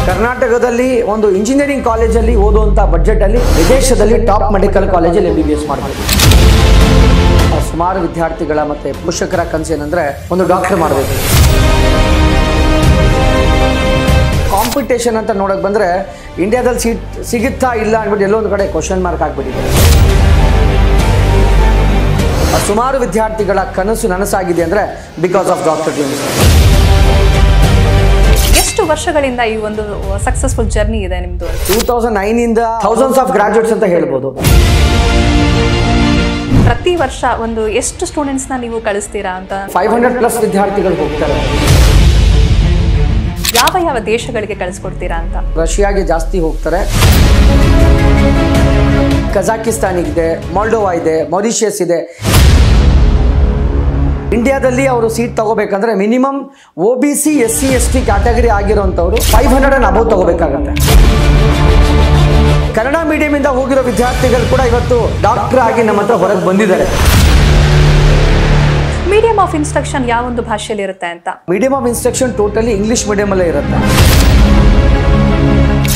ಕರ್ನಾಟಕದಲ್ಲಿ ಒಂದು ಇಂಜಿನಿಯರಿಂಗ್ ಕಾಲೇಜಲ್ಲಿ ಓದುವಂಥ ಬಜೆಟಲ್ಲಿ ವಿದೇಶದಲ್ಲಿ ಟಾಪ್ ಮೆಡಿಕಲ್ ಕಾಲೇಜಲ್ಲಿ MBBS ಮಾಡಬೇಕು. ಸುಮಾರು ವಿದ್ಯಾರ್ಥಿಗಳ ಮತ್ತು ಪೋಷಕರ ಕನಸು ಏನಂದರೆ ಒಂದು ಡಾಕ್ಟರ್ ಮಾಡಬೇಕು. ಕಾಂಪಿಟೇಷನ್ ಅಂತ ನೋಡೋಕೆ ಬಂದರೆ ಇಂಡಿಯಾದಲ್ಲಿ ಸೀಟ್ ಸಿಗುತ್ತಾ ಇಲ್ಲ ಅಂದ್ಬಿಟ್ಟು ಎಲ್ಲೊಂದು ಕಡೆ ಕ್ವಶನ್ ಮಾರ್ಕ್ ಆಗಿಬಿಟ್ಟಿದೆ. ಸುಮಾರು ವಿದ್ಯಾರ್ಥಿಗಳ ಕನಸು ನನಸಾಗಿದೆ ಅಂದರೆ ಬಿಕಾಸ್ ಆಫ್ ಡಾಕ್ಟರ್ ಡ್ರೀಮ್ಸ್. ಎಷ್ಟು ವರ್ಷಗಳಿಂದ ಈ ಒಂದು ಸಕ್ಸಸ್ಫುಲ್ ಜರ್ನಿ ಇದೆ ನಿಮ್ಮದು? 2009 ಇಂದ ಥೌಸಂಡ್ಸ್ ಆಫ್ ಗ್ರಾಜುಯೇಟ್ಸ್ ಅಂತ ಹೇಳ್ಬೋದು. ಪ್ರತಿ ವರ್ಷ ಒಂದು ಎಷ್ಟು ಸ್ಟೂಡೆಂಟ್ಸ್ನ ನೀವು ಕಳಿಸ್ತೀರಾ ಅಂತ? 500+ ವಿದ್ಯಾರ್ಥಿಗಳು ಹೋಗ್ತಾರೆ. ಯಾವ ಯಾವ ದೇಶಗಳಿಗೆ ಕಳಿಸ್ಕೊಡ್ತೀರಾ ಅಂತ? ರಷ್ಯಾಗೆ ಜಾಸ್ತಿ ಹೋಗ್ತಾರೆ, ಕಜಾಕಿಸ್ತಾನ್ ಇದೆ, ಮಾಲ್ಡೋವಾ ಇದೆ, ಮಾರಿಷಿಯಸ್ ಇದೆ. ಇಂಡಿಯಾದಲ್ಲಿ ಅವರು ಸೀಟ್ ತಗೋಬೇಕಂದ್ರೆ minimum OBC SC ST category ಆಗಿರೋಂಥವ್ರು 500 ಅಬೌವ್ ತಗೋಬೇಕಾಗತ್ತೆ. ಕನ್ನಡ ಮೀಡಿಯಮಿಂದ ಹೋಗಿರೋ ವಿದ್ಯಾರ್ಥಿಗಳು ಕೂಡ ಇವತ್ತು ಡಾಕ್ಟರ್ ಆಗಿ ನಮ್ಮ ಹತ್ರ ಹೊರಗೆ ಬಂದಿದ್ದಾರೆ. ಮೀಡಿಯಂ ಆಫ್ ಇನ್ಸ್ಟ್ರಕ್ಷನ್ ಯಾವ ಒಂದು ಭಾಷೆಯಲ್ಲಿ ಇರುತ್ತೆ ಅಂತ? Medium of instruction totally English ಮೀಡಿಯಮಲ್ಲೇ ಇರುತ್ತೆ.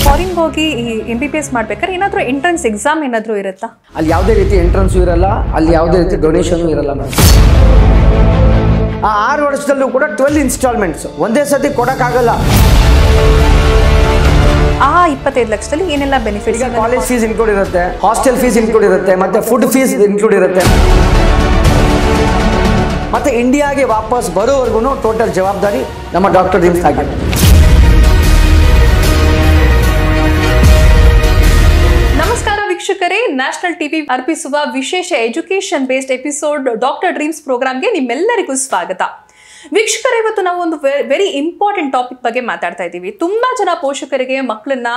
ಫಾರಿನ್ಗೆ ಹೋಗಿ ಈ MBBS ಮಾಡ್ಬೇಕಾದ್ರೆ ಏನಾದರೂ ಎಂಟ್ರೆನ್ಸ್ ಎಕ್ಸಾಮ್ ಏನಾದರೂ ಇರುತ್ತಾ? ಅಲ್ಲಿ ಯಾವುದೇ ರೀತಿ ಎಂಟ್ರೆನ್ಸು ಇರಲ್ಲ, ಅಲ್ಲಿ ಯಾವುದೇ ರೀತಿ ಡೊನೇಷನ್ ಇರಲ್ಲ ಮೇಡಮ್. ಆ 6 ವರ್ಷದಲ್ಲೂ ಕೂಡ 12 ಇನ್ಸ್ಟಾಲ್ಮೆಂಟ್ಸ್ ಒಂದೇ ಸತಿ ಕೊಡೋಕ್ಕಾಗಲ್ಲ. ಆ 25 ಲಕ್ಷದಲ್ಲಿ ಏನೆಲ್ಲ ಬೆನಿಫಿಟ್ಸ್? ಕಾಲೇಜ್ ಫೀಸ್ ಇನ್ಕ್ಲೂಡ್ ಇರುತ್ತೆ, ಹಾಸ್ಟೆಲ್ ಫೀಸ್ ಇನ್ಕ್ಲೂಡ್ ಇರುತ್ತೆ, ಮತ್ತೆ ಫುಡ್ ಫೀಸ್ ಇನ್ಕ್ಲೂಡ್ ಇರುತ್ತೆ. ಮತ್ತೆ ಇಂಡಿಯಾಗೆ ವಾಪಸ್ ಬರೋವರೆಗೂ ಟೋಟಲ್ ಜವಾಬ್ದಾರಿ ನಮ್ಮ ಡಾಕ್ಟರ್ ಡ್ರೀಮ್ಸ್ ಆಗಿದೆ. ನಮಸ್ಕಾರ ವೀಕ್ಷಕರೇ, ನ್ಯಾಷನಲ್ ಟಿವಿ ಅರ್ಪಿಸುವ ವಿಶೇಷ education based episode doctor dreams ಪ್ರೋಗ್ರಾಮ್ಗೆ ನಿಮ್ಮೆಲ್ಲರಿಗೂ ಸ್ವಾಗತ. ವೀಕ್ಷಕರೇ, ಇವತ್ತು ನಾವು ಒಂದು ವೆರಿ ಇಂಪಾರ್ಟೆಂಟ್ ಟಾಪಿಕ್ ಬಗ್ಗೆ ಮಾತಾಡ್ತಾ ಇದ್ದೀವಿ. ತುಂಬ ಜನ ಪೋಷಕರಿಗೆ ಮಕ್ಕಳನ್ನ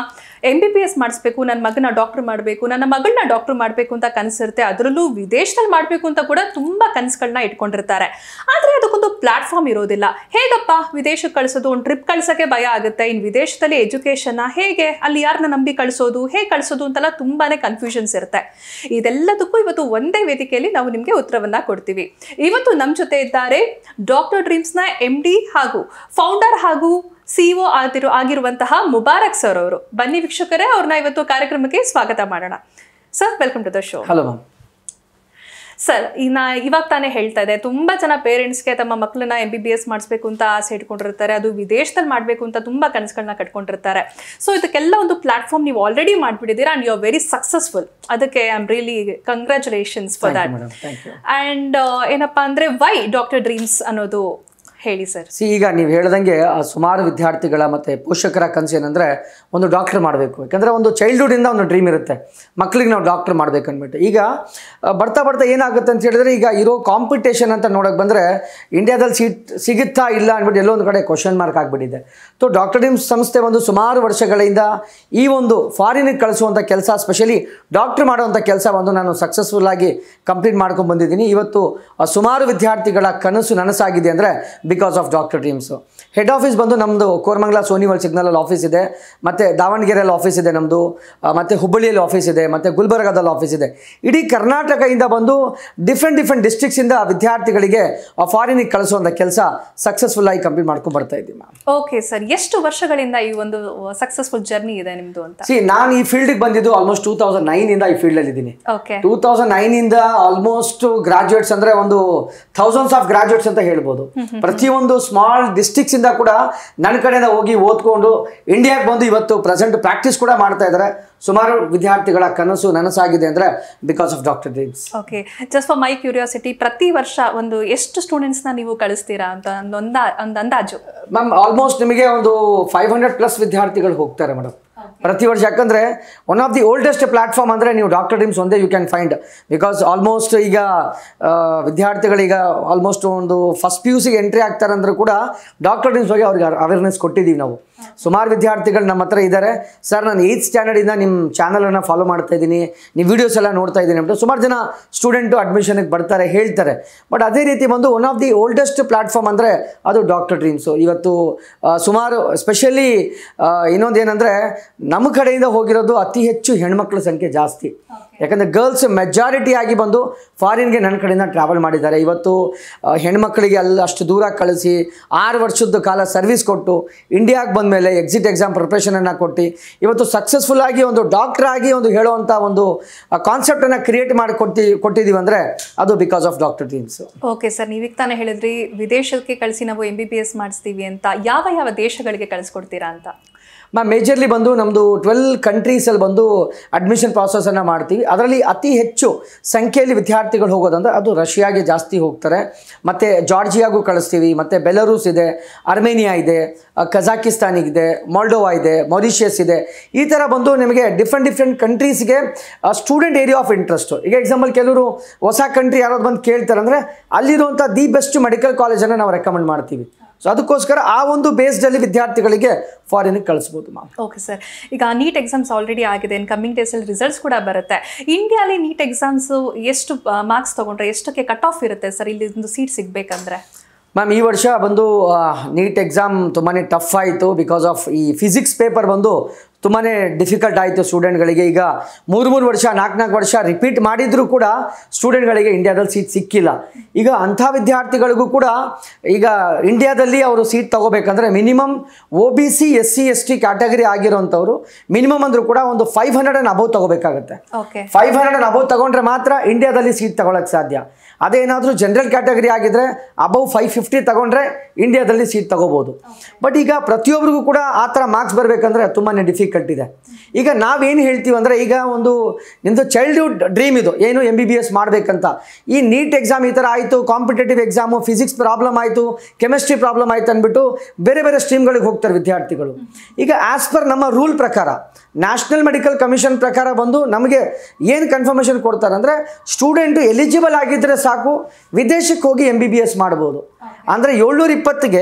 MBBS ಮಾಡಿಸ್ಬೇಕು, ನನ್ನ ಮಗನ ಡಾಕ್ಟರ್ ಮಾಡಬೇಕು, ನನ್ನ ಮಗಳನ್ನ ಡಾಕ್ಟರ್ ಮಾಡಬೇಕು ಅಂತ ಕನಸಿರುತ್ತೆ. ಅದರಲ್ಲೂ ವಿದೇಶದಲ್ಲಿ ಮಾಡಬೇಕು ಅಂತ ಕೂಡ ತುಂಬ ಕನಸುಗಳನ್ನ ಇಟ್ಕೊಂಡಿರ್ತಾರೆ. ಆದರೆ ಅದಕ್ಕೊಂದು ಪ್ಲಾಟ್ಫಾರ್ಮ್ ಇರೋದಿಲ್ಲ. ಹೇಗಪ್ಪ ವಿದೇಶಕ್ಕೆ ಕಳಿಸೋದು? ಒಂದು ಟ್ರಿಪ್ ಕಳ್ಸೋಕ್ಕೆ ಭಯ ಆಗುತ್ತೆ. ಇನ್ನು ವಿದೇಶದಲ್ಲಿ ಎಜುಕೇಷನ್ನ ಹೇಗೆ, ಅಲ್ಲಿ ಯಾರನ್ನ ನಂಬಿ ಕಳಿಸೋದು, ಹೇಗೆ ಕಳಿಸೋದು ಅಂತೆಲ್ಲ ತುಂಬಾ ಕನ್ಫ್ಯೂಷನ್ಸ್ ಇರುತ್ತೆ. ಇದೆಲ್ಲದಕ್ಕೂ ಇವತ್ತು ಒಂದೇ ವೇದಿಕೆಯಲ್ಲಿ ನಾವು ನಿಮಗೆ ಉತ್ತರವನ್ನು ಕೊಡ್ತೀವಿ. ಇವತ್ತು ನಮ್ಮ ಜೊತೆ ಇದ್ದಾರೆ ಡಾಕ್ಟರ್ ಡ್ರೀಮ್ಸ್ನ MD ಹಾಗೂ ಫೌಂಡರ್ ಹಾಗೂ CEO ಆಗಿರುವಂತಹ ಮುಬಾರಕ್ ಸರ್ ಅವರು. ಬನ್ನಿ ವೀಕ್ಷಕರೇ, ಅವ್ರನ್ನ ಇವತ್ತು ಕಾರ್ಯಕ್ರಮಕ್ಕೆ ಸ್ವಾಗತ ಮಾಡೋಣ. Sir, welcome to the show. Hello ma'am. Sir, ಇವಾಗ ತಾನೇ ಹೇಳ್ತಾ ಇದೆ, ತುಂಬ ಜನ ಪೇರೆಂಟ್ಸ್ಗೆ ತಮ್ಮ ಮಕ್ಕಳನ್ನ MBBS ಮಾಡಿಸ್ಬೇಕು ಅಂತ ಆಸೆ ಇಟ್ಕೊಂಡಿರ್ತಾರೆ. ಅದು ವಿದೇಶದಲ್ಲಿ ಮಾಡಬೇಕು ಅಂತ ತುಂಬ ಕನಸುಗಳನ್ನ ಕಟ್ಕೊಂಡಿರ್ತಾರೆ. ಸೊ ಇದಕ್ಕೆಲ್ಲ ಒಂದು ಪ್ಲಾಟ್ಫಾರ್ಮ್ ನೀವು ಆಲ್ರೆಡಿ ಮಾಡಿಬಿಟ್ಟಿದ್ದೀರಾ and you are very successful. ಅದಕ್ಕೆ I am really congratulations for that. And ಏನಪ್ಪ ಅಂದರೆ ವೈ ಡಾಕ್ಟರ್ ಡ್ರೀಮ್ಸ್ ಅನ್ನೋದು ಹೇಳಿ ಸರ್. ಈಗ ನೀವು ಹೇಳ್ದಂಗೆ ಸುಮಾರು ವಿದ್ಯಾರ್ಥಿಗಳ ಮತ್ತು ಪೋಷಕರ ಕನಸು ಏನಂದರೆ ಒಂದು ಡಾಕ್ಟರ್ ಮಾಡಬೇಕು. ಯಾಕಂದರೆ ಒಂದು ಚೈಲ್ಡ್ಹುಡ್ಡಿಂದ ಒಂದು ಡ್ರೀಮ್ ಇರುತ್ತೆ, ಮಕ್ಕಳಿಗೆ ನಾವು ಡಾಕ್ಟರ್ ಮಾಡಬೇಕು ಅಂದ್ಬಿಟ್ಟು. ಈಗ ಬರ್ತಾ ಬರ್ತಾ ಏನಾಗುತ್ತೆ ಅಂತ ಹೇಳಿದ್ರೆ, ಈಗ ಇರೋ ಕಾಂಪಿಟೇಷನ್ ಅಂತ ನೋಡೋಕೆ ಬಂದರೆ ಇಂಡಿಯಾದಲ್ಲಿ ಸೀಟ್ ಸಿಗುತ್ತಾ ಇಲ್ಲ ಅಂದ್ಬಿಟ್ಟು ಎಲ್ಲೊಂದು ಕಡೆ ಕ್ವಶನ್ ಮಾರ್ಕ್ ಆಗಿಬಿಟ್ಟಿದೆ. ಸೊ ಡಾಕ್ಟರ್ ಡ್ರೀಮ್ಸ್ ಸಂಸ್ಥೆ ಒಂದು ಸುಮಾರು ವರ್ಷಗಳಿಂದ ಈ ಒಂದು ಫಾರಿನಿಗೆ ಕಳಿಸುವಂಥ ಕೆಲಸ, ಸ್ಪೆಷಲಿ ಡಾಕ್ಟರ್ ಮಾಡುವಂಥ ಕೆಲಸ ಒಂದು ನಾನು ಸಕ್ಸಸ್ಫುಲ್ಲಾಗಿ ಕಂಪ್ಲೀಟ್ ಮಾಡ್ಕೊಂಡು ಬಂದಿದ್ದೀನಿ. ಇವತ್ತು ಸುಮಾರು ವಿದ್ಯಾರ್ಥಿಗಳ ಕನಸು ನನಸಾಗಿದೆ ಅಂದರೆ because of doctor dreams. Head office ಬಂದು ನಮ್ಮದು ಕೋರಮಂಗಲ ಸೋನಿವಲ್ ಸಿಗ್ನಲಲ್ಲಿ ಆಫೀಸ್ ಇದೆ, ಮತ್ತು ದಾವಣಗೆರೆಯಲ್ಲಿ ಆಫೀಸ್ ಇದೆ ನಮ್ಮದು, ಮತ್ತು ಹುಬ್ಬಳ್ಳಿಯಲ್ಲಿ ಆಫೀಸ್ ಇದೆ, ಮತ್ತು ಗುಲ್ಬರ್ಗಾದಲ್ಲಿ ಆಫೀಸ್ ಇದೆ. ಇಡೀ ಕರ್ನಾಟಕದಿಂದ ಬಂದು ಡಿಫ್ರೆಂಟ್ ಡಿಸ್ಟ್ರಿಕ್ಟ್ಸಿಂದ ವಿದ್ಯಾರ್ಥಿಗಳಿಗೆ ಫಾರಿನಿಗೆ ಕಳಿಸುವಂಥ ಕೆಲಸ ಸಕ್ಸಸ್ಫುಲ್ಲಾಗಿ ಕಂಪ್ಲೀಟ್ ಮಾಡ್ಕೊಂಡು ಬರ್ತಾ ಇದ್ದೀವಿ ಮ್ಯಾಮ್. ಓಕೆ ಸರ್, ಎಷ್ಟು ವರ್ಷಗಳಿಂದ ಈ ಒಂದು ಸಕ್ಸಸ್ಫುಲ್ ಜರ್ನಿ ಇದೆ ನಿಮ್ಮದು ಅಂತ? ನಾನು ಈ ಫೀಲ್ಡಿಗೆ ಬಂದಿದ್ದು ಆಲ್ಮೋಸ್ಟ್ 2009 ಇಂದ ಈ ಫೀಲ್ಡಲ್ಲಿ ಇದ್ದೀನಿ. 2009 ಇಂದ ಆಲ್ಮೋಸ್ಟ್ ಗ್ರಾಜುಯೇಟ್ಸ್ ಅಂದರೆ ಒಂದು ಥೌಸಂಡ್ಸ್ ಆಫ್ ಗ್ರಾಜುಯೇಟ್ಸ್ ಅಂತ ಹೇಳ್ಬೋದು. ಪ್ರತಿಯೊಂದು ಸ್ಮಾಲ್ ಡಿಸ್ಟ್ರಿಕ್ಟ್ಸ್ ಇಂದ ಕೂಡ ನನ್ನ ಕಡೆಯಿಂದ ಹೋಗಿ ಓದ್ಕೊಂಡು ಇಂಡಿಯಾಗೆ ಬಂದು ಇವತ್ತು ಪ್ರೆಸೆಂಟ್ ಪ್ರಾಕ್ಟೀಸ್ ಕೂಡ ಮಾಡ್ತಾ ಇದ್ದಾರೆ. ಸುಮಾರು ವಿದ್ಯಾರ್ಥಿಗಳ ಕನಸು ನನಸಾಗಿದೆ ಅಂದರೆ because of doctor dreams. Okay, just for my curiosity, ಪ್ರತಿ ವರ್ಷ ಒಂದು ಎಷ್ಟು ಸ್ಟೂಡೆಂಟ್ಸ್ನ ನೀವು ಕಳಿಸ್ತೀರಾ ಅಂತ ಒಂದು ಅಂದಾಜು? ಮ್ಯಾಮ್, ಆಲ್ಮೋಸ್ಟ್ ನಿಮಗೆ ಒಂದು 500+ ವಿದ್ಯಾರ್ಥಿಗಳು ಹೋಗ್ತಾರೆ ಮೇಡಮ್ ಪ್ರತಿ ವರ್ಷ. ಯಾಕಂದರೆ one of the oldest platform ಅಂದರೆ ನೀವು ಡಾಕ್ಟರ್ ಡ್ರೀಮ್ಸ್ ಒಂದೇ you can find. Because almost ಈಗ ವಿದ್ಯಾರ್ಥಿಗಳೀಗ ಆಲ್ಮೋಸ್ಟ್ ಒಂದು ಫಸ್ಟ್ PUC ಎಂಟ್ರಿ ಆಗ್ತಾರೆ ಅಂದರೂ ಕೂಡ ಡಾಕ್ಟರ್ ಡ್ರೀಮ್ಸ್ ಬಗ್ಗೆ ಅವ್ರಿಗೆ ಅವೇರ್ನೆಸ್ ಕೊಟ್ಟಿದ್ದೀವಿ ನಾವು. ಸುಮಾರು ವಿದ್ಯಾರ್ಥಿಗಳು ನಮ್ಮ ಹತ್ರ ಇದ್ದಾರೆ. ಸರ್, ನಾನು 8th ಸ್ಟ್ಯಾಂಡರ್ಡಿಂದ ನಿಮ್ಮ ಚಾನಲನ್ನು ಫಾಲೋ ಮಾಡ್ತಾ ಇದ್ದೀನಿ, ನೀವು ವೀಡಿಯೋಸ್ ಎಲ್ಲ ನೋಡ್ತಾ ಇದ್ದೀನಿ ಅಂತ ಸುಮಾರು ಜನ ಸ್ಟೂಡೆಂಟು ಅಡ್ಮಿಷನ್ಗೆ ಬರ್ತಾರೆ, ಹೇಳ್ತಾರೆ. ಬಟ್ ಅದೇ ರೀತಿ ಒಂದು one of the oldest platform ಅಂದರೆ ಅದು ಡಾಕ್ಟರ್ ಡ್ರೀಮ್ಸು. ಇವತ್ತು ಸುಮಾರು ಸ್ಪೆಷಲಿ ಇನ್ನೊಂದು ಏನಂದರೆ ನಮ್ಮ ಕಡೆಯಿಂದ ಹೋಗಿರೋದು ಅತಿ ಹೆಚ್ಚು ಹೆಣ್ಮಕ್ಳ ಸಂಖ್ಯೆ ಜಾಸ್ತಿ. ಯಾಕಂದರೆ ಗರ್ಲ್ಸ್ ಮೆಜಾರಿಟಿ ಆಗಿ ಬಂದು ಫಾರಿನ್ಗೆ ನನ್ನ ಕಡೆಯಿಂದ ಟ್ರಾವೆಲ್ ಮಾಡಿದ್ದಾರೆ. ಇವತ್ತು ಹೆಣ್ಮಕ್ಳಿಗೆ ಅಷ್ಟು ದೂರ ಕಳಿಸಿ 6 ವರ್ಷದ ಕಾಲ ಸರ್ವಿಸ್ ಕೊಟ್ಟು ಇಂಡಿಯಾಗೆ ಬಂದ ಮೇಲೆ ಎಕ್ಸಿಟ್ ಎಕ್ಸಾಮ್ ಪ್ರಿಪ್ರೇಷನನ್ನು ಕೊಟ್ಟು ಇವತ್ತು ಸಕ್ಸಸ್ಫುಲ್ಲಾಗಿ ಒಂದು ಡಾಕ್ಟರ್ ಆಗಿ ಒಂದು ಹೇಳುವಂಥ ಒಂದು ಕಾನ್ಸೆಪ್ಟನ್ನು ಕ್ರಿಯೇಟ್ ಮಾಡಿ ಕೊಟ್ಟಿದ್ದೀವಿ ಅಂದರೆ ಅದು because of doctor dreams. Okay sir, ನೀವೀಗ ತಾನೇ ಹೇಳಿದ್ರಿ ವಿದೇಶಕ್ಕೆ ಕಳಿಸಿ ನಾವು MBBS ಮಾಡಿಸ್ತೀವಿ ಅಂತ. ಯಾವ ದೇಶಗಳಿಗೆ ಕಳಿಸ್ಕೊಡ್ತೀರಾ ಅಂತ? ಮೇಜರ್ಲಿ ಬಂದು ನಮ್ಮದು 12 ಕಂಟ್ರೀಸಲ್ಲಿ ಬಂದು ಅಡ್ಮಿಷನ್ ಪ್ರಾಸೆಸನ್ನು ಮಾಡ್ತೀವಿ. ಅದರಲ್ಲಿ ಅತಿ ಹೆಚ್ಚು ಸಂಖ್ಯೆಯಲ್ಲಿ ವಿದ್ಯಾರ್ಥಿಗಳು ಹೋಗೋದಂದ್ರೆ ಅದು ರಷ್ಯಾಗೆ ಜಾಸ್ತಿ ಹೋಗ್ತಾರೆ, ಮತ್ತು ಜಾರ್ಜಿಯಾಗೂ ಕಳಿಸ್ತೀವಿ, ಮತ್ತು ಬೆಲರೂಸ್ ಇದೆ, ಅರ್ಮೇನಿಯಾ ಇದೆ, ಕಜಾಕಿಸ್ತಾನ್ ಇದೆ, ಮಾಲ್ಡೋವಾ ಇದೆ, ಮಾರಿಷಿಯಸ್ ಇದೆ. ಈ ಥರ ಬಂದು ನಿಮಗೆ ಡಿಫ್ರೆಂಟ್ ಕಂಟ್ರೀಸ್ಗೆ ಸ್ಟೂಡೆಂಟ್ ಏರಿಯಾ ಆಫ್ ಇಂಟ್ರೆಸ್ಟು. ಈಗ ಎಕ್ಸಾಂಪಲ್ ಕೆಲವರು ಹೊಸ ಕಂಟ್ರಿ ಯಾರಾದ್ರು ಬಂದು ಕೇಳ್ತಾರೆ ಅಂದರೆ ಅಲ್ಲಿರುವಂಥ ದಿ ಬೆಸ್ಟ್ ಮೆಡಿಕಲ್ ಕಾಲೇಜನ್ನು ನಾವು ರೆಕಮೆಂಡ್ ಮಾಡ್ತೀವಿ. ಸೊ ಅದಕ್ಕೋಸ್ಕರ ಆ ಒಂದು ಬೇಸ್ಡಲ್ಲಿ ವಿದ್ಯಾರ್ಥಿಗಳಿಗೆ ಫಾರಿನ್ಗೆ ಕಳಿಸ್ಬೋದು ಮ್ಯಾಮ್. ಓಕೆ ಸರ್, ಈಗ ನೀಟ್ ಎಕ್ಸಾಮ್ಸ್ ಆಲ್ರೆಡಿ ಆಗಿದೆ, ಕಮ್ಮಿಂಗ್ ಡೇಸಲ್ಲಿ ರಿಸಲ್ಟ್ಸ್ ಕೂಡ ಬರುತ್ತೆ. ಇಂಡಿಯಾಲಿ ನೀಟ್ ಎಕ್ಸಾಮ್ಸು ಎಷ್ಟು ಮಾರ್ಕ್ಸ್ ತೊಗೊಂಡ್ರೆ ಎಷ್ಟಕ್ಕೆ ಕಟ್ ಆಫ್ ಇರುತ್ತೆ ಸರ್ ಇಲ್ಲಿ ಒಂದು ಸೀಟ್ ಸಿಗಬೇಕಂದ್ರೆ? ಮ್ಯಾಮ್ ಈ ವರ್ಷ ಬಂದು ನೀಟ್ ಎಕ್ಸಾಮ್ ತುಂಬಾ ಟಫ್ ಆಯಿತು. ಬಿಕಾಸ್ ಆಫ್ ಈ ಫಿಸಿಕ್ಸ್ ಪೇಪರ್ ಬಂದು ತುಂಬಾ ಡಿಫಿಕಲ್ಟ್ ಆಯಿತು ಸ್ಟೂಡೆಂಟ್ಗಳಿಗೆ. ಈಗ 3 ವರ್ಷ 4 ವರ್ಷ ರಿಪೀಟ್ ಮಾಡಿದರೂ ಕೂಡ ಸ್ಟೂಡೆಂಟ್ಗಳಿಗೆ ಇಂಡಿಯಾದಲ್ಲಿ ಸೀಟ್ ಸಿಕ್ಕಿಲ್ಲ. ಈಗ ಅಂಥ ವಿದ್ಯಾರ್ಥಿಗಳಿಗೂ ಕೂಡ ಈಗ ಇಂಡಿಯಾದಲ್ಲಿ ಅವರು ಸೀಟ್ ತೊಗೋಬೇಕಂದ್ರೆ minimum OBC SC ST category ಆಗಿರೋಂಥವ್ರು ಮಿನಿಮಮ್ ಅಂದರೂ ಕೂಡ ಒಂದು 500 and above ತೊಗೋಬೇಕಾಗುತ್ತೆ. 500 and above ತೊಗೊಂಡ್ರೆ ಮಾತ್ರ ಇಂಡಿಯಾದಲ್ಲಿ ಸೀಟ್ ತೊಗೊಳಕ್ಕೆ ಸಾಧ್ಯ. ಅದೇನಾದರೂ ಜನರಲ್ ಕ್ಯಾಟಗರಿ ಆಗಿದ್ರೆ ಅಬೌವ್ 550 ತಗೊಂಡ್ರೆ ಇಂಡಿಯಾದಲ್ಲಿ ಸೀಟ್ ತಗೋಬೋದು. ಬಟ್ ಈಗ ಪ್ರತಿಯೊಬ್ಬರಿಗೂ ಕೂಡ ಆ ಥರ ಮಾರ್ಕ್ಸ್ ಬರಬೇಕಂದ್ರೆ ತುಂಬಾ ಡಿಫಿಕಲ್ಟ್ ಇದೆ. ಈಗ ನಾವೇನು ಹೇಳ್ತೀವಿ ಅಂದರೆ ಈಗ ಒಂದು ನಿಮ್ಮದು ಚೈಲ್ಡ್ಹುಡ್ ಡ್ರೀಮ್ ಇದು ಏನು MBBS ಮಾಡಬೇಕಂತ. ಈ ನೀಟ್ ಎಕ್ಸಾಮ್ ಈ ಥರ ಆಯಿತು, ಕಾಂಪಿಟೇಟಿವ್ ಎಕ್ಸಾಮು, ಫಿಸಿಕ್ಸ್ ಪ್ರಾಬ್ಲಮ್ ಆಯಿತು, ಕೆಮಿಸ್ಟ್ರಿ ಪ್ರಾಬ್ಲಮ್ ಆಯಿತು ಅಂದ್ಬಿಟ್ಟು ಬೇರೆ ಸ್ಟ್ರೀಮ್ಗಳಿಗೆ ಹೋಗ್ತಾರೆ ವಿದ್ಯಾರ್ಥಿಗಳು. ಈಗ ಆ್ಯಸ್ ಪರ್ ನಮ್ಮ ರೂಲ್ ಪ್ರಕಾರ ನ್ಯಾಷನಲ್ ಮೆಡಿಕಲ್ ಕಮಿಷನ್ ಪ್ರಕಾರ ಬಂದು ನಮಗೆ ಏನು ಕನ್ಫರ್ಮೇಷನ್ ಕೊಡ್ತಾರೆ ಅಂದರೆ ಸ್ಟೂಡೆಂಟು ಎಲಿಜಿಬಲ್ ಆಗಿದ್ದರೆ ಸಾಕು ವಿದೇಶಕ್ಕೆ ಹೋಗಿ MBBS ಮಾಡ್ಬೋದು. ಅಂದರೆ 720ಗೆ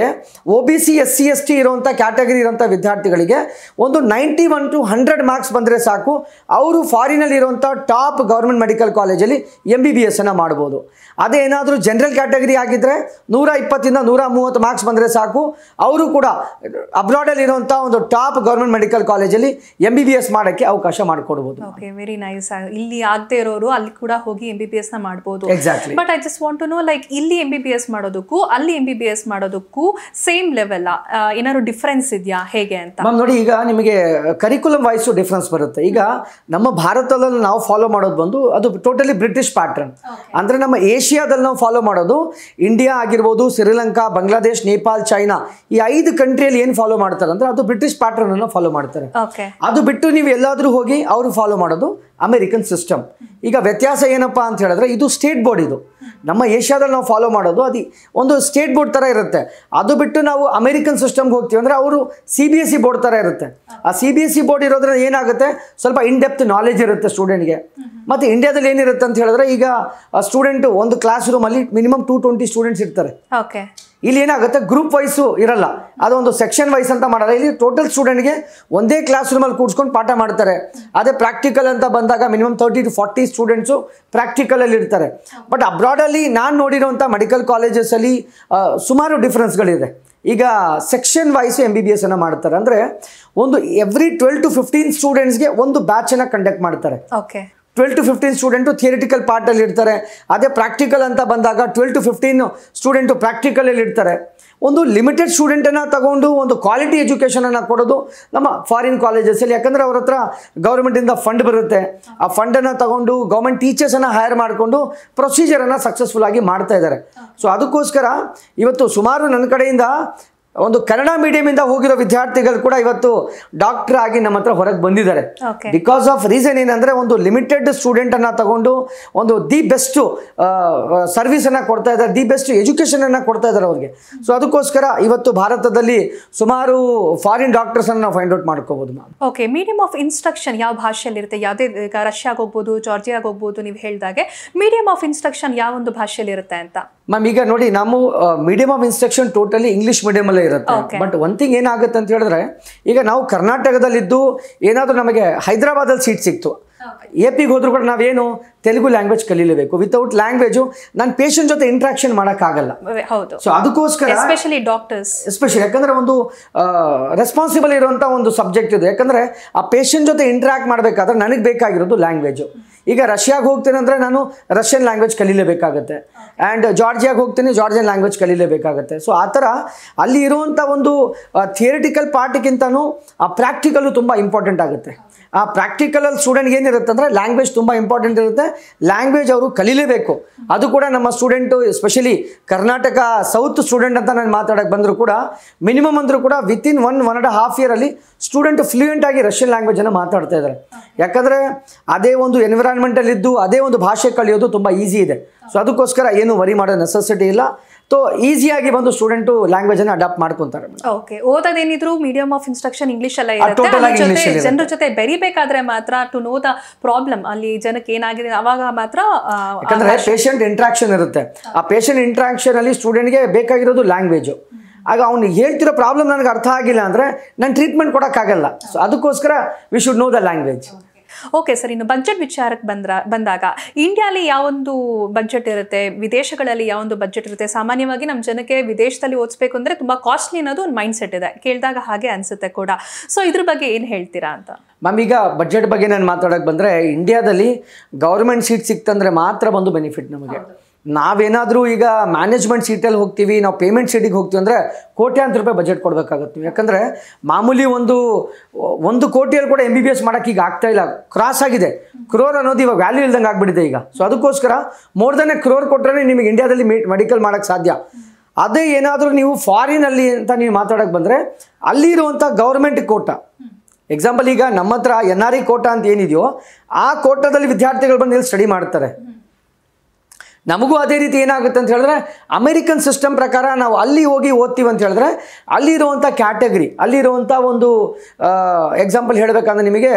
OBC SC ST ಇರೋವಂಥ ಕ್ಯಾಟಗರಿ ಇರೋಂಥ ವಿದ್ಯಾರ್ಥಿಗಳಿಗೆ ಒಂದು 91 to 100 ಮಾರ್ಕ್ಸ್ ಬಂದರೆ ಸಾಕು, ಅವರು ಫಾರಿನಲ್ಲಿ ಇರೋವಂಥ ಟಾಪ್ ಗೌರ್ಮೆಂಟ್ ಮೆಡಿಕಲ್ ಕಾಲೇಜಲ್ಲಿ MBBS ಅನ್ನು ಮಾಡ್ಬೋದು. ಅದೇ ಏನಾದರೂ ಜನರಲ್ ಕ್ಯಾಟಗರಿ ಆಗಿದ್ದರೆ 120 ಇಂದ 130 ಮಾರ್ಕ್ಸ್ ಬಂದರೆ ಸಾಕು, ಅವರು ಕೂಡ ಅಬ್ರಾಡಲ್ಲಿ ಇರುವಂಥ ಒಂದು ಟಾಪ್ ಗೌರ್ಮೆಂಟ್ ಮೆಡಿಕಲ್ ಕಾಲೇಜಲ್ಲಿ MBBS ಮಾಡೋಕ್ಕೆ ಅವಕಾಶ ಮಾಡಿಕೊಡ್ಬೋದು. Okay, very nice. ಇಲ್ಲಿ ಆಗದೆ ಇರೋರು ಅಲ್ಲಿ ಕೂಡ ಹೋಗಿ MBBS ನ ಮಾಡ್ಬೋದು. Exactly. But I just want to know, like ಇಲ್ಲಿ MBBS ಮಾಡೋದಕ್ಕೂ ಅಲ್ಲಿ MBBS ಮಾಡೋದಕ್ಕೂ ಸೇಮ್ ಲೆವೆಲ್ ಏನಾದ್ರು ಡಿಫ್ರೆನ್ಸ್ ಇದೆಯಾ ಹೇಗೆ ಅಂತ? ಮ್ಯಾಮ್ ನೋಡಿ, ಈಗ ನಿಮಗೆ ಕರಿಕ್ಯುಲಮ್ ವೈಸು ಡಿಫ್ರೆನ್ಸ್ ಬರುತ್ತೆ. ಈಗ ನಮ್ಮ ಭಾರತದಲ್ಲಿ ನಾವು ಫಾಲೋ ಮಾಡೋದು ಬಂದು ಅದು ಟೋಟಲಿ ಬ್ರಿಟಿಷ್ ಪ್ಯಾಟ್ರನ್. ಅಂದರೆ ನಮ್ಮ ಏಷ್ಯಾದಲ್ಲಿ ನಾವು ಫಾಲೋ ಮಾಡೋದು ಇಂಡಿಯಾ ಆಗಿರ್ಬೋದು, ಶ್ರೀಲಂಕಾ, ಬಾಂಗ್ಲಾದೇಶ್, ನೇಪಾಲ್, ಚೈನಾ ಈ 5 ಕಂಟ್ರಿಯಲ್ಲಿ ಏನು ಫಾಲೋ ಮಾಡ್ತಾರೆ ಅಂದರೆ ಅದು ಬ್ರಿಟಿಷ್ ಪ್ಯಾಟ್ರನ್ ಅನ್ನು ಫಾಲೋ ಮಾಡ್ತಾರೆ. ಅದು ಬಿಟ್ಟು ನೀವು ಎಲ್ಲಾದರೂ ಹೋಗಿ ಅವರು ಫಾಲೋ ಮಾಡೋದು ಅಮೆರಿಕನ್ ಸಿಸ್ಟಮ್. ಈಗ ವ್ಯತ್ಯಾಸ ಏನಪ್ಪ ಅಂತ ಹೇಳಿದ್ರೆ ಇದು ಸ್ಟೇಟ್ ಬೋರ್ಡ್. ಇದು ನಮ್ಮ ಏಷ್ಯಾದಲ್ಲಿ ನಾವು ಫಾಲೋ ಮಾಡೋದು ಅದು ಒಂದು ಸ್ಟೇಟ್ ಬೋರ್ಡ್ ಥರ ಇರುತ್ತೆ. ಅದು ಬಿಟ್ಟು ನಾವು ಅಮೆರಿಕನ್ ಸಿಸ್ಟಮ್ಗೆ ಹೋಗ್ತೀವಿ ಅಂದರೆ ಅವರು CBSE ಬೋರ್ಡ್ ಥರ ಇರುತ್ತೆ. ಆ CBSE ಬೋರ್ಡ್ ಇರೋದ್ರಿಂದ ಏನಾಗುತ್ತೆ, ಸ್ವಲ್ಪ ಇನ್ ಡೆಪ್ತ್ ನಾಲೆಜ್ ಇರುತ್ತೆ ಸ್ಟೂಡೆಂಟ್ಗೆ. ಮತ್ತು ಇಂಡಿಯಾದಲ್ಲಿ ಏನಿರುತ್ತೆ ಅಂತ ಹೇಳಿದ್ರೆ ಈಗ ಸ್ಟೂಡೆಂಟು ಒಂದು ಕ್ಲಾಸ್ ರೂಮಲ್ಲಿ ಮಿನಿಮಮ್ 220 ಸ್ಟೂಡೆಂಟ್ಸ್ ಇರ್ತಾರೆ. ಇಲ್ಲಿ ಏನಾಗುತ್ತೆ, ಗ್ರೂಪ್ ವೈಸು ಇರಲ್ಲ, ಅದೊಂದು ಸೆಕ್ಷನ್ ವೈಸ್ ಅಂತ ಮಾಡಲ್ಲ. ಇಲ್ಲಿ ಟೋಟಲ್ ಸ್ಟೂಡೆಂಟ್ಗೆ ಒಂದೇ ಕ್ಲಾಸ್ ರೂಮಲ್ಲಿ ಕೂಡ್ಸ್ಕೊಂಡು ಪಾಠ ಮಾಡ್ತಾರೆ. ಅದೇ ಪ್ರಾಕ್ಟಿಕಲ್ ಅಂತ ಬಂದಾಗ ಮಿನಿಮಮ್ 30 to 40 ಸ್ಟೂಡೆಂಟ್ಸು ಪ್ರಾಕ್ಟಿಕಲಲ್ಲಿ ಇರ್ತಾರೆ. ಬಟ್ ಅಬ್ರಾಡಲ್ಲಿ ನಾನು ನೋಡಿರೋಂಥ ಮೆಡಿಕಲ್ ಕಾಲೇಜಸಲ್ಲಿ ಸುಮಾರು ಡಿಫ್ರೆನ್ಸ್ಗಳಿದೆ. ಈಗ ಸೆಕ್ಷನ್ ವೈಸು MBBS ಅನ್ನು ಮಾಡ್ತಾರೆ. ಅಂದರೆ ಒಂದು ಎವ್ರಿ 12 to 15 ಸ್ಟೂಡೆಂಟ್ಸ್ಗೆ ಒಂದು ಬ್ಯಾಚನ್ನು ಕಂಡಕ್ಟ್ ಮಾಡ್ತಾರೆ. 12 to 15 ಸ್ಟೂಡೆಂಟು ಥಿಯರಿಟಿಕಲ್ ಪಾರ್ಟಲ್ಲಿ ಇರ್ತಾರೆ. ಅದೇ ಪ್ರಾಕ್ಟಿಕಲ್ ಅಂತ ಬಂದಾಗ 12 to 15 ಸ್ಟೂಡೆಂಟು ಪ್ರಾಕ್ಟಿಕಲಲ್ಲಿ ಇರ್ತಾರೆ. ಒಂದು ಲಿಮಿಟೆಡ್ ಸ್ಟೂಡೆಂಟನ್ನು ತಗೊಂಡು ಒಂದು ಕ್ವಾಲಿಟಿ ಎಜುಕೇಷನನ್ನು ಕೊಡೋದು ನಮ್ಮ ಫಾರಿನ್ ಕಾಲೇಜಸಲ್ಲಿ. ಯಾಕಂದರೆ ಅವ್ರ ಹತ್ರ ಗೌರ್ಮೆಂಟಿಂದ ಫಂಡ್ ಬರುತ್ತೆ. ಆ ಫಂಡನ್ನು ತಗೊಂಡು ಗೌರ್ಮೆಂಟ್ ಟೀಚರ್ಸನ್ನು ಹೈರ್ ಮಾಡಿಕೊಂಡು ಪ್ರೊಸೀಜರನ್ನು ಸಕ್ಸಸ್ಫುಲ್ ಆಗಿ ಮಾಡ್ತಾ ಇದ್ದಾರೆ. ಸೊ ಅದಕ್ಕೋಸ್ಕರ ಇವತ್ತು ಸುಮಾರು ನನ್ನ ಕಡೆಯಿಂದ ಒಂದು ಕನ್ನಡ ಮೀಡಿಯಮಿಂದ ಹೋಗಿರೋ ವಿದ್ಯಾರ್ಥಿಗಳು ಕೂಡ ಇವತ್ತು ಡಾಕ್ಟರ್ ಆಗಿ ನಮ್ಮ ಹತ್ರ ಹೊರಗೆ ಬಂದಿದ್ದಾರೆ. ಬಿಕಾಸ್ ಆಫ್ ರೀಸನ್ ಏನಂದರೆ ಒಂದು ಲಿಮಿಟೆಡ್ ಸ್ಟೂಡೆಂಟನ್ನು ತಗೊಂಡು ಒಂದು ದಿ ಬೆಸ್ಟ್ ಸರ್ವಿಸನ್ನು ಕೊಡ್ತಾ ಇದ್ದಾರೆ, ದಿ ಬೆಸ್ಟ್ ಎಜುಕೇಷನನ್ನು ಕೊಡ್ತಾ ಇದ್ದಾರೆ ಅವ್ರಿಗೆ. ಸೊ ಅದಕ್ಕೋಸ್ಕರ ಇವತ್ತು ಭಾರತದಲ್ಲಿ ಸುಮಾರು ಫಾರಿನ್ ಡಾಕ್ಟರ್ಸನ್ನು ನಾವು ಫೈಂಡ್ ಔಟ್ ಮಾಡ್ಕೋಬೋದು ma'am. Okay, medium of instruction ಯಾವ ಭಾಷೆಯಲ್ಲಿರುತ್ತೆ? ಯಾವುದೇ ಈಗ ರಷ್ಯಾಗೆ ಹೋಗ್ಬೋದು, ಜಾರ್ಜಿಯಾಗೆ ಹೋಗ್ಬೋದು, ನೀವು ಹೇಳಿದಾಗೆ ಮೀಡಿಯಮ್ ಆಫ್ ಇನ್ಸ್ಟ್ರಕ್ಷನ್ ಯಾವ ಒಂದು ಭಾಷೆಯಲ್ಲಿರುತ್ತೆ ಅಂತ? ಮ್ಯಾಮ್ ಈಗ ನೋಡಿ, ನಾವು medium of instruction totally English ಮೀಡಿಯಮಲ್ಲೇ ಇರುತ್ತೆ. ಬಟ್ ಒನ್ ಥಿಂಗ್ ಏನಾಗುತ್ತೆ ಅಂತ ಹೇಳಿದ್ರೆ, ಈಗ ನಾವು ಕರ್ನಾಟಕದಲ್ಲಿದ್ದು ಏನಾದರೂ ನಮಗೆ ಹೈದರಾಬಾದಲ್ಲಿ ಸೀಟ್ ಸಿಕ್ತು, AP ಹೋದ್ರೂ ಕೂಡ ನಾವೇನು ತೆಲುಗು ಲ್ಯಾಂಗ್ವೇಜ್ ಕಲೀಲೇಬೇಕು. ವಿತೌಟ್ ಲ್ಯಾಂಗ್ವೇಜು ನಾನು ಪೇಷಂಟ್ ಜೊತೆ ಇಂಟ್ರಾಕ್ಷನ್ ಮಾಡೋಕ್ಕಾಗಲ್ಲ. ಸೊ ಅದಕ್ಕೋಸ್ಕರ ಎಸ್ಪೆಷಲಿ ಯಾಕಂದರೆ ಒಂದು ರೆಸ್ಪಾನ್ಸಿಬಲ್ ಇರುವಂಥ ಒಂದು ಸಬ್ಜೆಕ್ಟ್ ಇದು. ಯಾಕಂದರೆ ಆ ಪೇಷಂಟ್ ಜೊತೆ ಇಂಟ್ರಾಕ್ಟ್ ಮಾಡಬೇಕಾದ್ರೆ ನನಗೆ ಬೇಕಾಗಿರೋದು ಲ್ಯಾಂಗ್ವೇಜು. ಈಗ ರಷ್ಯಾಗೆ ಹೋಗ್ತೇನೆ ಅಂದರೆ ನಾನು ರಷ್ಯನ್ ಲ್ಯಾಂಗ್ವೇಜ್ ಕಲೀಲೇಬೇಕಾಗತ್ತೆ, ಆ್ಯಂಡ್ ಜಾರ್ಜಿಯಾಗೆ ಹೋಗ್ತೀನಿ ಜಾರ್ಜಿಯನ್ ಲ್ಯಾಂಗ್ವೇಜ್ ಕಲೀಲೇಬೇಕಾಗತ್ತೆ. ಸೊ ಆ ಥರ ಅಲ್ಲಿ ಇರುವಂಥ ಒಂದು ಥಿಯರಿಟಿಕಲ್ ಪಾರ್ಟಿಗಿಂತನೂ ಆ ಪ್ರಾಕ್ಟಿಕಲು ತುಂಬ ಇಂಪಾರ್ಟೆಂಟ್ ಆಗುತ್ತೆ. ಆ ಪ್ರಾಕ್ಟಿಕಲಲ್ಲಿ ಸ್ಟೂಡೆಂಟ್ಗೆ ಏನಿರುತ್ತೆ ಅಂದರೆ ಲ್ಯಾಂಗ್ವೇಜ್ ತುಂಬ ಇಂಪಾರ್ಟೆಂಟ್ ಇರುತ್ತೆ, ಲ್ಯಾಂಗ್ವೇಜ್ ಅವರು ಕಲೀಲೇಬೇಕು. ಅದು ಕೂಡ ನಮ್ಮ student especially Karnataka south student ಅಂತ ನಾನು ಮಾತಾಡೋಕ್ಕೆ ಬಂದರೂ ಕೂಡ ಮಿನಿಮಮ್ ಅಂದರೂ ಕೂಡ ವಿತಿನ್ 1.5 ಇಯರಲ್ಲಿ ಸ್ಟೂಡೆಂಟ್ ಫ್ಲೂಯೆಂಟ್ ಆಗಿ ರಷ್ಯನ್ ಲ್ಯಾಂಗ್ವೇಜನ್ನು ಮಾತಾಡ್ತಾ ಇದ್ದಾರೆ. ಯಾಕಂದರೆ ಅದೇ ಒಂದು ಎನ್ವಿರಾನ್ಮೆಂಟಲ್ಲಿದ್ದು ಅದೇ ಒಂದು ಭಾಷೆ ಕಲಿಯೋದು ತುಂಬ ಈಸಿ ಇದೆ. ಸೊ ಅದಕ್ಕೋಸ್ಕರ ಏನು ವರಿ ಮಾಡೋ ನೆಸೆಸಿಟಿ ಇಲ್ಲ. ಸೊ ಈಸಿಯಾಗಿ ಬಂದು ಸ್ಟೂಡೆಂಟು ಲ್ಯಾಂಗ್ವೇಜನ್ನು ಅಡಾಪ್ಟ್ ಮಾಡ್ಕೊತಾರೆ. ಓಕೆ, ಓದೋದೇನಿದ್ರು ಮೀಡಿಯಂ ಆಫ್ ಇನ್ಸ್ಟ್ರಕ್ಷನ್ ಇಂಗ್ಲಿಷ್ ಎಲ್ಲ ಇರುತ್ತೆ. ಜನರ ಜೊತೆ ಬೆರಿಬೇಕಾದ್ರೆ ಮಾತ್ರ ಟು ನೋ ದ ಪ್ರಾಬ್ಲಮ್ ಅಲ್ಲಿ ಜನಕ್ಕೆ ಏನಾಗಿದೆ ಅವಾಗ ಮಾತ್ರ. ಯಾಕಂದ್ರೆ ಪೇಷಂಟ್ ಇಂಟ್ರಾಕ್ಷನ್ ಇರುತ್ತೆ. ಆ ಪೇಷಂಟ್ ಇಂಟ್ರಾಕ್ಷನ್ ಅಲ್ಲಿ ಸ್ಟೂಡೆಂಟ್ಗೆ ಬೇಕಾಗಿರೋದು ಲ್ಯಾಂಗ್ವೇಜು. ಆಗ ಅವ್ನು ಹೇಳ್ತಿರೋ ಪ್ರಾಬ್ಲಮ್ ನನಗೆ ಅರ್ಥ ಆಗಿಲ್ಲ ಅಂದರೆ ನಾನು ಟ್ರೀಟ್ಮೆಂಟ್ ಕೊಡೋಕ್ಕಾಗಲ್ಲ. ಸೊ ಅದಕ್ಕೋಸ್ಕರ we should know the language. Okay sir, ಇನ್ನು ಬಜೆಟ್ ವಿಚಾರಕ್ಕೆ ಬಂದಾಗ ಇಂಡಿಯಾಲಿ ಯಾವೊಂದು ಬಜೆಟ್ ಇರುತ್ತೆ, ವಿದೇಶಗಳಲ್ಲಿ ಯಾವೊಂದು ಬಜೆಟ್ ಇರುತ್ತೆ? ಸಾಮಾನ್ಯವಾಗಿ ನಮ್ಮ ಜನಕ್ಕೆ ವಿದೇಶದಲ್ಲಿ ಓದಿಸ್ಬೇಕು ಅಂದರೆ ತುಂಬ ಕಾಸ್ಟ್ಲಿ ಅನ್ನೋದು ಒಂದು ಮೈಂಡ್ ಸೆಟ್ ಇದೆ, ಕೇಳಿದಾಗ ಹಾಗೆ ಅನಿಸುತ್ತೆ ಕೂಡ. ಸೊ ಇದ್ರ ಬಗ್ಗೆ ಏನು ಹೇಳ್ತೀರಾ ಅಂತ? ಮ್ಯಾಮ್, ಈಗ ಬಜೆಟ್ ಬಗ್ಗೆ ನಾನು ಮಾತಾಡೋಕ್ಕೆ ಬಂದರೆ ಇಂಡಿಯಾದಲ್ಲಿ ಗೌರ್ಮೆಂಟ್ ಸೀಟ್ ಸಿಕ್ತಂದರೆ ಮಾತ್ರ ಒಂದು ಬೆನಿಫಿಟ್ ನಮಗೆ. ನಾವೇನಾದರೂ ಈಗ ಮ್ಯಾನೇಜ್ಮೆಂಟ್ ಸೀಟಲ್ಲಿ ಹೋಗ್ತೀವಿ, ನಾವು ಪೇಮೆಂಟ್ ಸೀಟಿಗೆ ಹೋಗ್ತೀವಿ ಅಂದರೆ ಕೋಟ್ಯಾಂತರ ರೂಪಾಯಿ ಬಜೆಟ್ ಕೊಡಬೇಕಾಗುತ್ತೆ. ಯಾಕಂದರೆ ಮಾಮೂಲಿ ಒಂದು ಕೋಟಿಯಲ್ಲಿ ಕೂಡ MBBS ಮಾಡೋಕ್ಕೆ ಈಗ ಆಗ್ತಾ ಇಲ್ಲ, ಕ್ರಾಸ್ ಆಗಿದೆ. ಕ್ರೋರ್ ಅನ್ನೋದು ಇವಾಗ ವ್ಯಾಲ್ಯೂ ಇಲ್ದಂಗೆ ಆಗ್ಬಿಟ್ಟಿದೆ ಈಗ. ಸೊ ಅದಕ್ಕೋಸ್ಕರ ಮೋರ್ ದೆನ್ ಕ್ರೋರ್ ಕೊಟ್ಟರೆ ನಿಮಗೆ ಇಂಡಿಯಾದಲ್ಲಿ ಮೆಡಿಕಲ್ ಮಾಡೋಕ್ಕೆ ಸಾಧ್ಯ. ಅದೇ ಏನಾದರೂ ನೀವು ಫಾರಿನಲ್ಲಿ ಅಂತ ನೀವು ಮಾತಾಡೋಕ್ಕೆ ಬಂದರೆ ಅಲ್ಲಿರುವಂಥ ಗೌರ್ಮೆಂಟ್ ಕೋಟಾ, ಎಕ್ಸಾಂಪಲ್ ಈಗ ನಮ್ಮ ಹತ್ರ NRI ಕೋಟಾ ಅಂತ ಏನಿದೆಯೋ ಆ ಕೋಟಾದಲ್ಲಿ ವಿದ್ಯಾರ್ಥಿಗಳು ಬಂದು ಇಲ್ಲಿ ಸ್ಟಡಿ ಮಾಡ್ತಾರೆ. ನಮಗೂ ಅದೇ ರೀತಿ ಏನಾಗುತ್ತೆ ಅಂತ ಹೇಳಿದ್ರೆ ಅಮೆರಿಕನ್ ಸಿಸ್ಟಮ್ ಪ್ರಕಾರ ನಾವು ಅಲ್ಲಿ ಹೋಗಿ ಓದ್ತೀವಿ ಅಂತ ಹೇಳಿದ್ರೆ ಅಲ್ಲಿರುವಂಥ ಕ್ಯಾಟಗರಿ, ಅಲ್ಲಿರುವಂಥ ಒಂದು ಎಕ್ಸಾಂಪಲ್ ಹೇಳಬೇಕಂದ್ರೆ ನಿಮಗೆ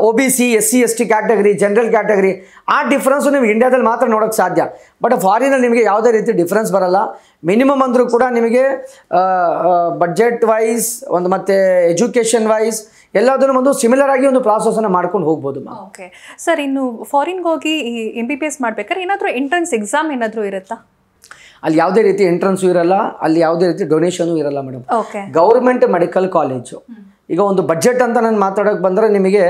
OBC SC ST category, general category, ಆ ಡಿಫ್ರೆನ್ಸು ನಿಮಗೆ ಇಂಡಿಯಾದಲ್ಲಿ ಮಾತ್ರ ನೋಡೋಕ್ಕೆ ಸಾಧ್ಯ. ಬಟ್ ಫಾರಿನಲ್ಲಿ ನಿಮಗೆ ಯಾವುದೇ ರೀತಿ ಡಿಫ್ರೆನ್ಸ್ ಬರಲ್ಲ. ಮಿನಿಮಮ್ ಅಂದರೂ ಕೂಡ ನಿಮಗೆ ಬಡ್ಜೆಟ್ ವೈಸ್ ಒಂದು ಮತ್ತು ಎಜುಕೇಷನ್ ವೈಸ್ ಎಲ್ಲದನ್ನು ಒಂದು ಸಿಮಿಲರ್ ಆಗಿ ಒಂದು ಪ್ರಾಸೆಸನ್ನು ಮಾಡ್ಕೊಂಡು ಹೋಗ್ಬೋದು. ಓಕೆ ಸರ್, ಇನ್ನು ಫಾರಿನ್ಗೆ ಹೋಗಿ ಈ MBBS ಮಾಡ್ಬೇಕಾದ್ರೆ ಏನಾದರೂ ಎಂಟ್ರೆನ್ಸ್ ಎಕ್ಸಾಮ್ ಏನಾದರೂ ಇರುತ್ತಾ? ಅಲ್ಲಿ ಯಾವುದೇ ರೀತಿ ಎಂಟ್ರೆನ್ಸು ಇರಲ್ಲ, ಅಲ್ಲಿ ಯಾವುದೇ ರೀತಿ ಡೊನೇಷನು ಇರಲ್ಲ ಮೇಡಮ್. Government medical college. ಈಗ ಒಂದು ಬಡ್ಜೆಟ್ ಅಂತ ನಾನು ಮಾತಾಡೋಕ್ಕೆ ಬಂದರೆ ನಿಮಗೆ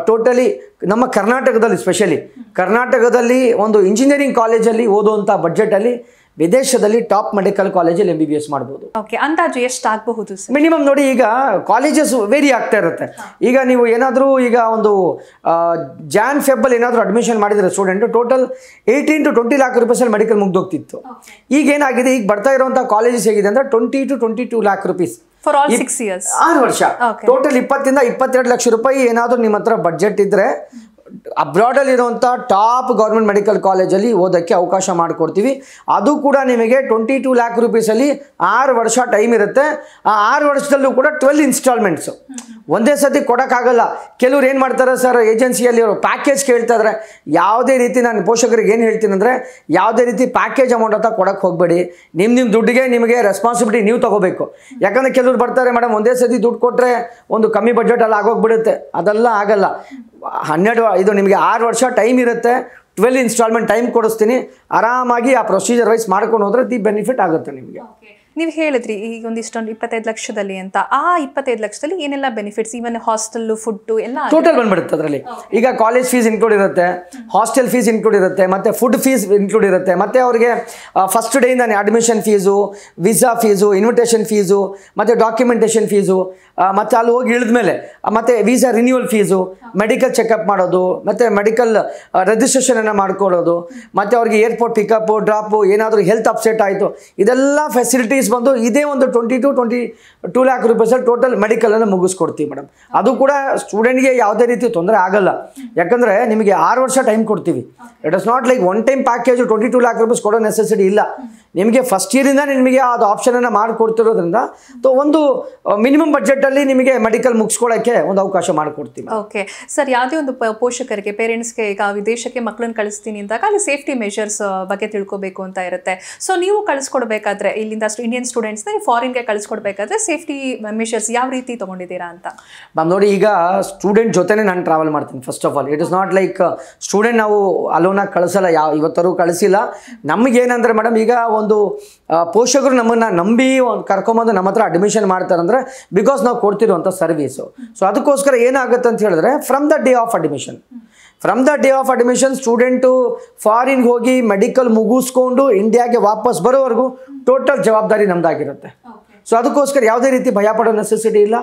ಟೋಟಲಿ ನಮ್ಮ ಕರ್ನಾಟಕದಲ್ಲಿ ಸ್ಪೆಷಲಿ ಕರ್ನಾಟಕದಲ್ಲಿ ಒಂದು ಇಂಜಿನಿಯರಿಂಗ್ ಕಾಲೇಜಲ್ಲಿ ಓದುವಂಥ ಬಡ್ಜೆಟಲ್ಲಿ ವಿದೇಶದಲ್ಲಿ ಟಾಪ್ ಮೆಡಿಕಲ್ ಕಾಲೇಜಲ್ಲಿ MBBS ಮಾಡ್ಬೋದು. ಓಕೆ, ಅಂದಾಜು ಎಷ್ಟು ಆಗಬಹುದು? ಮಿನಿಮಮ್ ನೋಡಿ, ಈಗ ಕಾಲೇಜಸ್ ವೇರಿ ಆಗ್ತಾ ಇರುತ್ತೆ. ಈಗ ನೀವು ಏನಾದರೂ ಈಗ ಒಂದು Jan-Feb ಏನಾದರೂ ಅಡ್ಮಿಷನ್ ಮಾಡಿದರೆ ಸ್ಟೂಡೆಂಟು ಟೋಟಲ್ 18 to 20 lakh ರೂಪೀಸಲ್ಲಿ ಮೆಡಿಕಲ್ ಮುಗ್ದೋಗ್ತಿತ್ತು. ಈಗ ಏನಾಗಿದೆ, ಈಗ ಬರ್ತಾ ಇರುವಂಥ ಕಾಲೇಜಸ್ ಹೇಗಿದೆ ಅಂದರೆ 20 to 22 lakh rupees for all 6 years, 6 ವರ್ಷ. ಟೋಟಲ್ 20 ಇಂದ 22 ಲಕ್ಷ ರೂಪಾಯಿ ಏನಾದರೂ ನಿಮ್ಮ ಹತ್ರ ಬಡ್ಜೆಟ್ ಇದ್ದರೆ ಅಬ್ರಾಡಲ್ಲಿರುವಂಥ ಟಾಪ್ ಗೌರ್ಮೆಂಟ್ ಮೆಡಿಕಲ್ ಕಾಲೇಜಲ್ಲಿ ಓದೋಕ್ಕೆ ಅವಕಾಶ ಮಾಡಿಕೊಡ್ತೀವಿ. ಅದು ಕೂಡ ನಿಮಗೆ 22 lakh ರೂಪೀಸಲ್ಲಿ 6 ವರ್ಷ ಟೈಮ್ ಇರುತ್ತೆ. ಆ 6 ವರ್ಷದಲ್ಲೂ ಕೂಡ 12 ಇನ್ಸ್ಟಾಲ್ಮೆಂಟ್ಸು ಒಂದೇ ಸತಿ ಕೊಡೋಕ್ಕಾಗಲ್ಲ. ಕೆಲವ್ರು ಏನು ಮಾಡ್ತಾರೆ ಸರ್, ಏಜೆನ್ಸಿಯಲ್ಲಿ ಅವರು ಪ್ಯಾಕೇಜ್ ಕೇಳ್ತಾ ಇದ್ದಾರೆ. ಯಾವುದೇ ರೀತಿ ನಾನು ಪೋಷಕರಿಗೆ ಏನು ಹೇಳ್ತೀನಿ ಅಂದರೆ, ಯಾವುದೇ ರೀತಿ ಪ್ಯಾಕೇಜ್ ಅಮೌಂಟ್ ಅಂತ ಕೊಡೋಕ್ಕೆ ಹೋಗಬೇಡಿ. ನಿಮ್ಮ ದುಡ್ಡಿಗೆ ನಿಮಗೆ ರೆಸ್ಪಾನ್ಸಿಬಿಲಿಟಿ ನೀವು ತೊಗೋಬೇಕು. ಯಾಕಂದರೆ ಕೆಲವ್ರು ಬರ್ತಾರೆ, ಮೇಡಮ್ ಒಂದೇ ಸತಿ ದುಡ್ಡು ಕೊಟ್ಟರೆ ಒಂದು ಕಮ್ಮಿ ಬಡ್ಜೆಟಲ್ಲಿ ಆಗೋಗ್ಬಿಡುತ್ತೆ. ಅದೆಲ್ಲ ಆಗಲ್ಲ. 12 ನಿಮಗೆ 6 ವರ್ಷ ಟೈಮ್ ಇರುತ್ತೆ. 12 ಇನ್ಸ್ಟಾಲ್ಮೆಂಟ್ ಟೈಮ್ ಕೊಡಿಸ್ತೀನಿ. ಆರಾಮಾಗಿ ಆ ಪ್ರೊಸೀಜರ್ ವೈಸ್ ಮಾಡ್ಕೊಂಡು ಹೋದ್ರೆ ದಿ ಬೆನಿಫಿಟ್ ಆಗುತ್ತೆ ನಿಮಗೆ. ನೀವು ಹೇಳಿದ್ರಿ ಈಗ ಒಂದಿಷ್ಟೊಂದು 25 ಲಕ್ಷದಲ್ಲಿ ಅಂತ. ಆ 25 ಲಕ್ಷದಲ್ಲಿ ಏನೆಲ್ಲ ಬೆನಿಫಿಟ್ಸ್, ಈವನ್ ಹಾಸ್ಟೆಲ್ ಫುಡ್ ಎಲ್ಲ ಟೋಟಲ್ ಬಂದ್ಬಿಡುತ್ತೆ ಅದರಲ್ಲಿ. ಈಗ ಕಾಲೇಜ್ ಫೀಸ್ ಇನ್ಕ್ಲೂಡ್ ಇರುತ್ತೆ, ಹಾಸ್ಟೆಲ್ ಫೀಸ್ ಇನ್ಕ್ಲೂಡ್ ಇರುತ್ತೆ, ಮತ್ತು ಫುಡ್ ಫೀಸ್ ಇನ್ಕ್ಲೂಡ್ ಇರುತ್ತೆ, ಮತ್ತು ಅವರಿಗೆ ಫಸ್ಟ್ ಡೇಯಿಂದ admission fees, visa fees, invitation fees, ಮತ್ತು ಡಾಕ್ಯುಮೆಂಟೇಷನ್ ಫೀಸು, ಮತ್ತು ಅಲ್ಲಿ ಹೋಗಿ ಇಳಿದ್ಮೇಲೆ ಮತ್ತು visa renewal fees, medical checkup ಮಾಡೋದು, ಮತ್ತು ಮೆಡಿಕಲ್ ರಿಜಿಸ್ಟ್ರೇಷನನ್ನು ಮಾಡ್ಕೊಳ್ಳೋದು, ಮತ್ತು ಅವ್ರಿಗೆ ಏರ್ಪೋರ್ಟ್ ಪಿಕಪ್ಪು ಡ್ರಾಪು, ಏನಾದರೂ ಹೆಲ್ತ್ ಅಪ್ಸೆಟ್ ಆಯಿತು, ಇದೆಲ್ಲ ಫೆಸಿಲಿಟೀಸ್ ಬಂದು ಇದೇ ಒಂದು 20 to 22 lakh ರೂಪೀಸಲ್ಲಿ ಟೋಟಲ್ ಮೆಡಿಕಲನ್ನು ಮುಗಿಸ್ಕೊಡ್ತೀವಿ ಮೇಡಮ್. ಅದು ಕೂಡ ಸ್ಟೂಡೆಂಟ್ಗೆ ಯಾವುದೇ ರೀತಿ ತೊಂದರೆ ಆಗಲ್ಲ. ಯಾಕಂದರೆ ನಿಮಗೆ 6 ವರ್ಷ ಟೈಮ್ ಕೊಡ್ತೀವಿ. It is not like one time package 22 lakh rupees ಕೊಡೋ ನೆಸೆಸಿಟಿ ಇಲ್ಲ. ನಿಮಗೆ ಫಸ್ಟ್ ಇಯರಿಂದ ನಿಮಗೆ ಅದು ಆಪ್ಷನನ್ನು ಮಾಡಿಕೊಡ್ತಿರೋದ್ರಿಂದ ಒಂದು ಮಿನಿಮಮ್ ಬಡ್ಜೆಟಲ್ಲಿ ನಿಮಗೆ ಮೆಡಿಕಲ್ ಮುಗಿಸ್ಕೊಳ್ಳೋಕ್ಕೆ ಒಂದು ಅವಕಾಶ ಮಾಡಿಕೊಡ್ತೀವಿ. ಓಕೆ ಸರ್, ಯಾವುದೇ ಒಂದು ಪೋಷಕರಿಗೆ, ಪೇರೆಂಟ್ಸ್ಗೆ ಈಗ ವಿದೇಶಕ್ಕೆ ಮಕ್ಕಳನ್ನ ಕಳಿಸ್ತೀನಿ ಅಂದಾಗ ಅಲ್ಲಿ ಸೇಫ್ಟಿ ಮೆಷರ್ಸ್ ಬಗ್ಗೆ ತಿಳ್ಕೊಬೇಕು ಅಂತ ಇರುತ್ತೆ. ಸೊ ನೀವು ಕಳಿಸ್ಕೊಡ್ಬೇಕಾದ್ರೆ ಇಲ್ಲಿಂದ ಇಂಡಿಯನ್ ಸ್ಟೂಡೆಂಟ್ಸ್ನ ಫಾರಿನ್ಗೆ ಕಳಿಸ್ಕೊಡ್ಬೇಕಾದ್ರೆ ಸೇಫ್ಟಿ ಮೆಷರ್ಸ್ ಯಾವ ರೀತಿ ತೊಗೊಂಡಿದ್ದೀರಾ ಅಂತ? ಮ್ಯಾಮ್ ನೋಡಿ, ಈಗ ಸ್ಟೂಡೆಂಟ್ ಜೊತೆನೇ ನಾನು ಟ್ರಾವೆಲ್ ಮಾಡ್ತೀನಿ. First of all it is not like student ನಾವು ಅಲೋನಾಗಿ ಕಳಿಸಲ್ಲ, ಇವತ್ತರೂ ಕಳಿಸಿಲ್ಲ. ನಮಗೇನಂದ್ರೆ ಮೇಡಮ್, ಈಗ ಒಂದು ಪೋಷಕರು ನಮ್ಮನ್ನು ನಂಬಿ ಕರ್ಕೊಂಬಂದು ನಮ್ಮ ಹತ್ರ ಅಡ್ಮಿಷನ್ ಮಾಡ್ತಾರಂದರೆ ಬಿಕಾಸ್ ನಾವು ಕೊಡ್ತಿರುವಂಥ ಸರ್ವೀಸು. ಸೊ ಅದಕ್ಕೋಸ್ಕರ ಏನಾಗುತ್ತೆ ಅಂತ ಹೇಳಿದ್ರೆ, from the day of admission from the day of admission student ಫಾರಿನ್ಗೆ ಹೋಗಿ ಮೆಡಿಕಲ್ ಮುಗಿಸ್ಕೊಂಡು ಇಂಡಿಯಾಗೆ ವಾಪಸ್ ಬರೋವರೆಗೂ ಟೋಟಲ್ ಜವಾಬ್ದಾರಿ ನಮ್ದಾಗಿರುತ್ತೆ. ಸೊ ಅದಕ್ಕೋಸ್ಕರ ಯಾವುದೇ ರೀತಿ ಭಯ ಪಡೋ ನೆಸೆಸಿಟಿ ಇಲ್ಲ.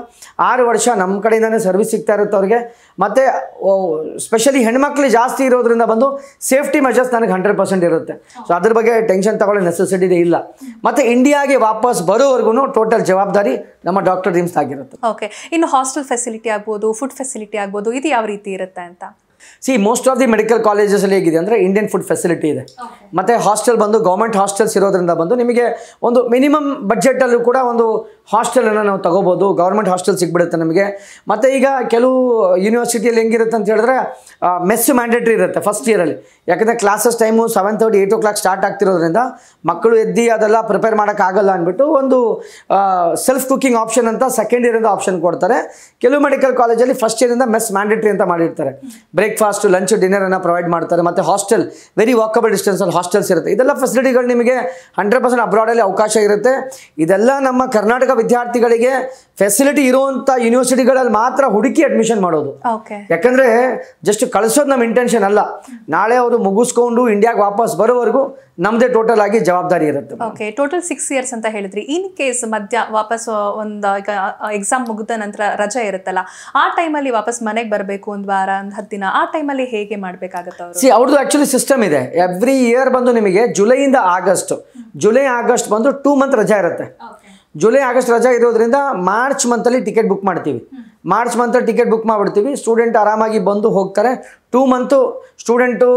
6 ವರ್ಷ ನಮ್ಮ ಕಡೆಯಿಂದನೇ ಸರ್ವಿಸ್ ಸಿಗ್ತಾ ಇರುತ್ತೆ ಅವ್ರಿಗೆ. ಮತ್ತು ಸ್ಪೆಷಲಿ ಹೆಣ್ಮಕ್ಳು ಜಾಸ್ತಿ ಇರೋದ್ರಿಂದ ಬಂದು ಸೇಫ್ಟಿ ಮೆಜರ್ಸ್ ನನಗೆ 100% ಇರುತ್ತೆ. ಸೊ ಅದ್ರ ಬಗ್ಗೆ ಟೆನ್ಷನ್ ತಗೊಳ್ಳೋ ನೆಸೆಸಿಟಿ ಇಲ್ಲ. ಮತ್ತು ಇಂಡಿಯಾಗೆ ವಾಪಸ್ ಬರೋವರೆಗೂ ಟೋಟಲ್ ಜವಾಬ್ದಾರಿ ನಮ್ಮ ಡಾಕ್ಟರ್ ಡ್ರೀಮ್ಸ್ ಆಗಿರುತ್ತೆ. ಓಕೆ, ಇನ್ನು ಹಾಸ್ಟೆಲ್ ಫೆಸಿಲಿಟಿ ಆಗ್ಬೋದು, ಫುಡ್ ಫೆಸಿಲಿಟಿ ಆಗ್ಬೋದು, ಇದು ಯಾವ ರೀತಿ ಇರುತ್ತೆ ಅಂತ? ಮೋಸ್ಟ್ ಆಫ್ ದಿ ಮೆಡಿಕಲ್ ಕಾಲೇಜಸಲ್ಲಿ ಹೇಗಿದೆ ಅಂದರೆ ಇಂಡಿಯನ್ ಫುಡ್ ಫೆಸಿಲಿಟಿ ಇದೆ. ಮತ್ತು ಹಾಸ್ಟೆಲ್ ಬಂದು ಗೌರ್ಮೆಂಟ್ ಹಾಸ್ಟೆಲ್ಸ್ ಇರೋದ್ರಿಂದ ಬಂದು ನಿಮಗೆ ಒಂದು ಮಿನಿಮಮ್ ಬಡ್ಜೆಟಲ್ಲೂ ಕೂಡ ಒಂದು ಹಾಸ್ಟೆಲನ್ನು ನಾವು ತಗೋಬೋದು. ಗೌರ್ಮೆಂಟ್ ಹಾಸ್ಟೆಲ್ ಸಿಗ್ಬಿಡುತ್ತೆ ನಮಗೆ. ಮತ್ತು ಈಗ ಕೆಲವು ಯೂನಿವರ್ಸಿಟಿಯಲ್ಲಿ ಹೆಂಗಿರುತ್ತೆ ಅಂತ ಹೇಳಿದ್ರೆ ಮೆಸ್ ಮ್ಯಾಂಡೇಟ್ರಿ ಇರುತ್ತೆ ಫಸ್ಟ್ ಇಯರಲ್ಲಿ. ಯಾಕಂದರೆ ಕ್ಲಾಸಸ್ ಟೈಮು 7:30 8 o'clock ಸ್ಟಾರ್ಟ್ ಆಗ್ತಿರೋದ್ರಿಂದ ಮಕ್ಕಳು ಎದ್ದು ಅದೆಲ್ಲ ಪ್ರಿಪೇರ್ ಮಾಡೋಕ್ಕಾಗಲ್ಲ ಅಂದ್ಬಿಟ್ಟು ಒಂದು ಸೆಲ್ಫ್ ಕುಕಿಂಗ್ ಆಪ್ಷನ್ ಅಂತ ಸೆಕೆಂಡ್ ಇಯರಿಂದ ಆಪ್ಷನ್ ಕೊಡ್ತಾರೆ. ಕೆಲವು ಮೆಡಿಕಲ್ ಕಾಲೇಜಲ್ಲಿ ಫಸ್ಟ್ ಇಯರಿಂದ ಮೆಸ್ ಮ್ಯಾಂಡೇಟ್ರಿ ಅಂತ ಮಾಡಿರ್ತಾರೆ. ಬ್ರೇಕ್ಫಾಸ್ಟ್, ಲಂಚ್, ಡಿನ್ನರನ್ನು ಪ್ರೊವೈಡ್ ಮಾಡ್ತಾರೆ. ಮತ್ತು ಹಾಸ್ಟೆಲ್ ವೆರಿ ವಾಕಬಲ್ ಡಿಸ್ಟೆನ್ಸಲ್ಲಿ ಹಾಸ್ಟೆಲ್ಸ್ ಇರುತ್ತೆ. ಇದೆಲ್ಲ ಫೆಸಿಲಿಟಿಗಳು ನಿಮಗೆ 100% ಅಬ್ರಾಡಲ್ಲಿ ಅವಕಾಶ ಇರುತ್ತೆ. ಇದೆಲ್ಲ ನಮ್ಮ ಕರ್ನಾಟಕ ವಿದ್ಯಾರ್ಥಿಗಳಿಗೆ ಫೆಸಿಲಿಟಿ ಇರುವಂಥ ಯೂನಿವರ್ಸಿಟಿಗಳಲ್ಲಿ ಮಾತ್ರ ಹುಡುಕಿ ಅಡ್ಮಿಷನ್ ಮಾಡೋದು. ಯಾಕಂದರೆ ಜಸ್ಟ್ ಕಳಿಸೋದು ನಮ್ಮ ಇಂಟೆನ್ಷನ್ ಅಲ್ಲ. ನಾಳೆ ಅವರು ಮುಗಿಸ್ಕೊಂಡು ಇಂಡಿಯಾಗೆ ವಾಪಸ್ ಬರೋವರೆಗೂ ನಮ್ಮದೇ ಟೋಟಲ್ ಆಗಿ ಜವಾಬ್ದಾರಿ ಇರುತ್ತೆ. ಓಕೆ, ಟೋಟಲ್ 6 years ಅಂತ ಹೇಳಿದ್ರಿ. ಇನ್ ಕೇಸ್ ಮಧ್ಯ ವಾಪಸ್ ಒಂದು ಎಕ್ಸಾಮ್ ಮುಗಿದ ನಂತರ ರಜೆ ಇರುತ್ತಲ್ಲ, ಆ ಟೈಮಲ್ಲಿ ವಾಪಸ್ ಮನೆಗೆ ಬರಬೇಕು, 1 ವಾರ 10 ದಿನ, ಆ ಟೈಮಲ್ಲಿ ಹೇಗೆ ಮಾಡಬೇಕಾಗುತ್ತೆ ಅವರು? ಅವ್ರದ್ದು ಆ್ಯಕ್ಚುಲಿ ಸಿಸ್ಟಮ್ ಇದೆ. ಎವ್ರಿ ಇಯರ್ ಬಂದು ನಿಮಗೆ ಜುಲೈಯಿಂದ ಆಗಸ್ಟ್ ಬಂದು 2 month ರಜೆ ಇರುತ್ತೆ. ಜುಲೈ ಆಗಸ್ಟ್ ರಜಾ ಇರೋದ್ರಿಂದ ಮಾರ್ಚ್ ಮಂತಲ್ಲಿ ಟಿಕೆಟ್ ಬುಕ್ ಮಾಡ್ತೀವಿ. ಮಾರ್ಚ್ ಮಂತಲ್ಲಿ ಟಿಕೆಟ್ ಬುಕ್ ಮಾಡಿಬಿಡ್ತೀವಿ. ಸ್ಟೂಡೆಂಟ್ ಆರಾಮಾಗಿ ಬಂದು ಹೋಗ್ತಾರೆ. 2 month ಸ್ಟೂಡೆಂಟು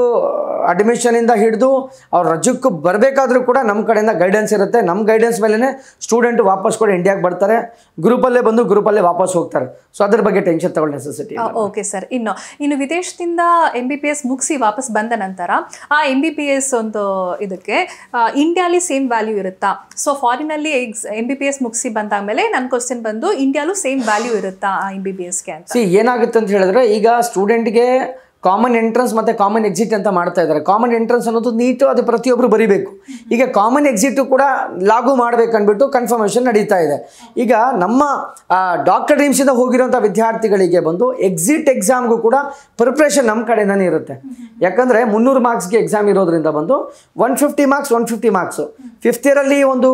ಅಡ್ಮಿಷನಿಂದ ಹಿಡಿದು ಅವ್ರು ರಜಕ್ಕೆ ಬರಬೇಕಾದ್ರೂ ಕೂಡ ನಮ್ಮ ಕಡೆಯಿಂದ ಗೈಡೆನ್ಸ್ ಇರುತ್ತೆ. ನಮ್ಮ ಗೈಡೆನ್ಸ್ ಮೇಲೇ ಸ್ಟೂಡೆಂಟು ವಾಪಸ್ ಕೂಡ ಇಂಡಿಯಾಗೆ ಬರ್ತಾರೆ. ಗ್ರೂಪಲ್ಲೇ ಬಂದು ಗ್ರೂಪಲ್ಲೇ ವಾಪಸ್ ಹೋಗ್ತಾರೆ. ಸೊ ಅದ್ರ ಬಗ್ಗೆ ಟೆನ್ಷನ್ ತಗೊಳ್ಳೋ ನೆಸೆಸಿಟಿ. Okay sir. ಇನ್ನು ವಿದೇಶದಿಂದ MBBS ಮುಗಿಸಿ ವಾಪಸ್ ಬಂದ ನಂತರ ಆ MBBS ಒಂದು ಇದಕ್ಕೆ ಇಂಡಿಯಾಲಿ ಸೇಮ್ ವ್ಯಾಲ್ಯೂ ಇರುತ್ತಾ? ಸೊ ಫಾರಿನಲ್ಲಿ MBBS ಮುಗಿಸಿ ಬಂದಾದ್ಮೇಲೆ ನನ್ನ ಕ್ವಶನ್ ಬಂದು ಇಂಡಿಯಾಲೂ ಸೇಮ್ ವ್ಯಾಲ್ಯೂ ಇರುತ್ತಾ ಆ MBBSಗೆ ಅಂತ? ಏನಾಗುತ್ತೆ ಅಂತ ಹೇಳಿದ್ರೆ, ಈಗ ಸ್ಟೂಡೆಂಟ್ಗೆ ಕಾಮನ್ ಎಂಟ್ರೆನ್ಸ್ ಮತ್ತು ಕಾಮನ್ ಎಕ್ಸಿಟ್ ಅಂತ ಮಾಡ್ತಾ ಇದ್ದಾರೆ. ಕಾಮನ್ ಎಂಟ್ರೆನ್ಸ್ ಅನ್ನೋದು ನೀಟು, ಅದು ಪ್ರತಿಯೊಬ್ಬರು ಬರೀಬೇಕು. ಈಗ ಕಾಮನ್ ಎಕ್ಸಿಟು ಕೂಡ ಲಾಗು ಮಾಡಬೇಕಂದ್ಬಿಟ್ಟು ಕನ್ಫರ್ಮೇಷನ್ ನಡೀತಾ ಇದೆ. ಈಗ ನಮ್ಮ ಡಾಕ್ಟರ್ ಡ್ರೀಮ್ಸಿಂದ ಹೋಗಿರೋಂಥ ವಿದ್ಯಾರ್ಥಿಗಳಿಗೆ ಬಂದು ಎಕ್ಸಿಟ್ ಎಕ್ಸಾಮ್ಗೂ ಕೂಡ ಪ್ರಿಪ್ರೇಷನ್ ನಮ್ಮ ಕಡೆಯಿಂದನೇ ಇರುತ್ತೆ. ಯಾಕಂದರೆ 300 ಮಾರ್ಕ್ಸ್ಗೆ ಎಕ್ಸಾಮ್ ಇರೋದ್ರಿಂದ ಬಂದು 150 ಮಾರ್ಕ್ಸು 5th ಇಯರಲ್ಲಿ ಒಂದು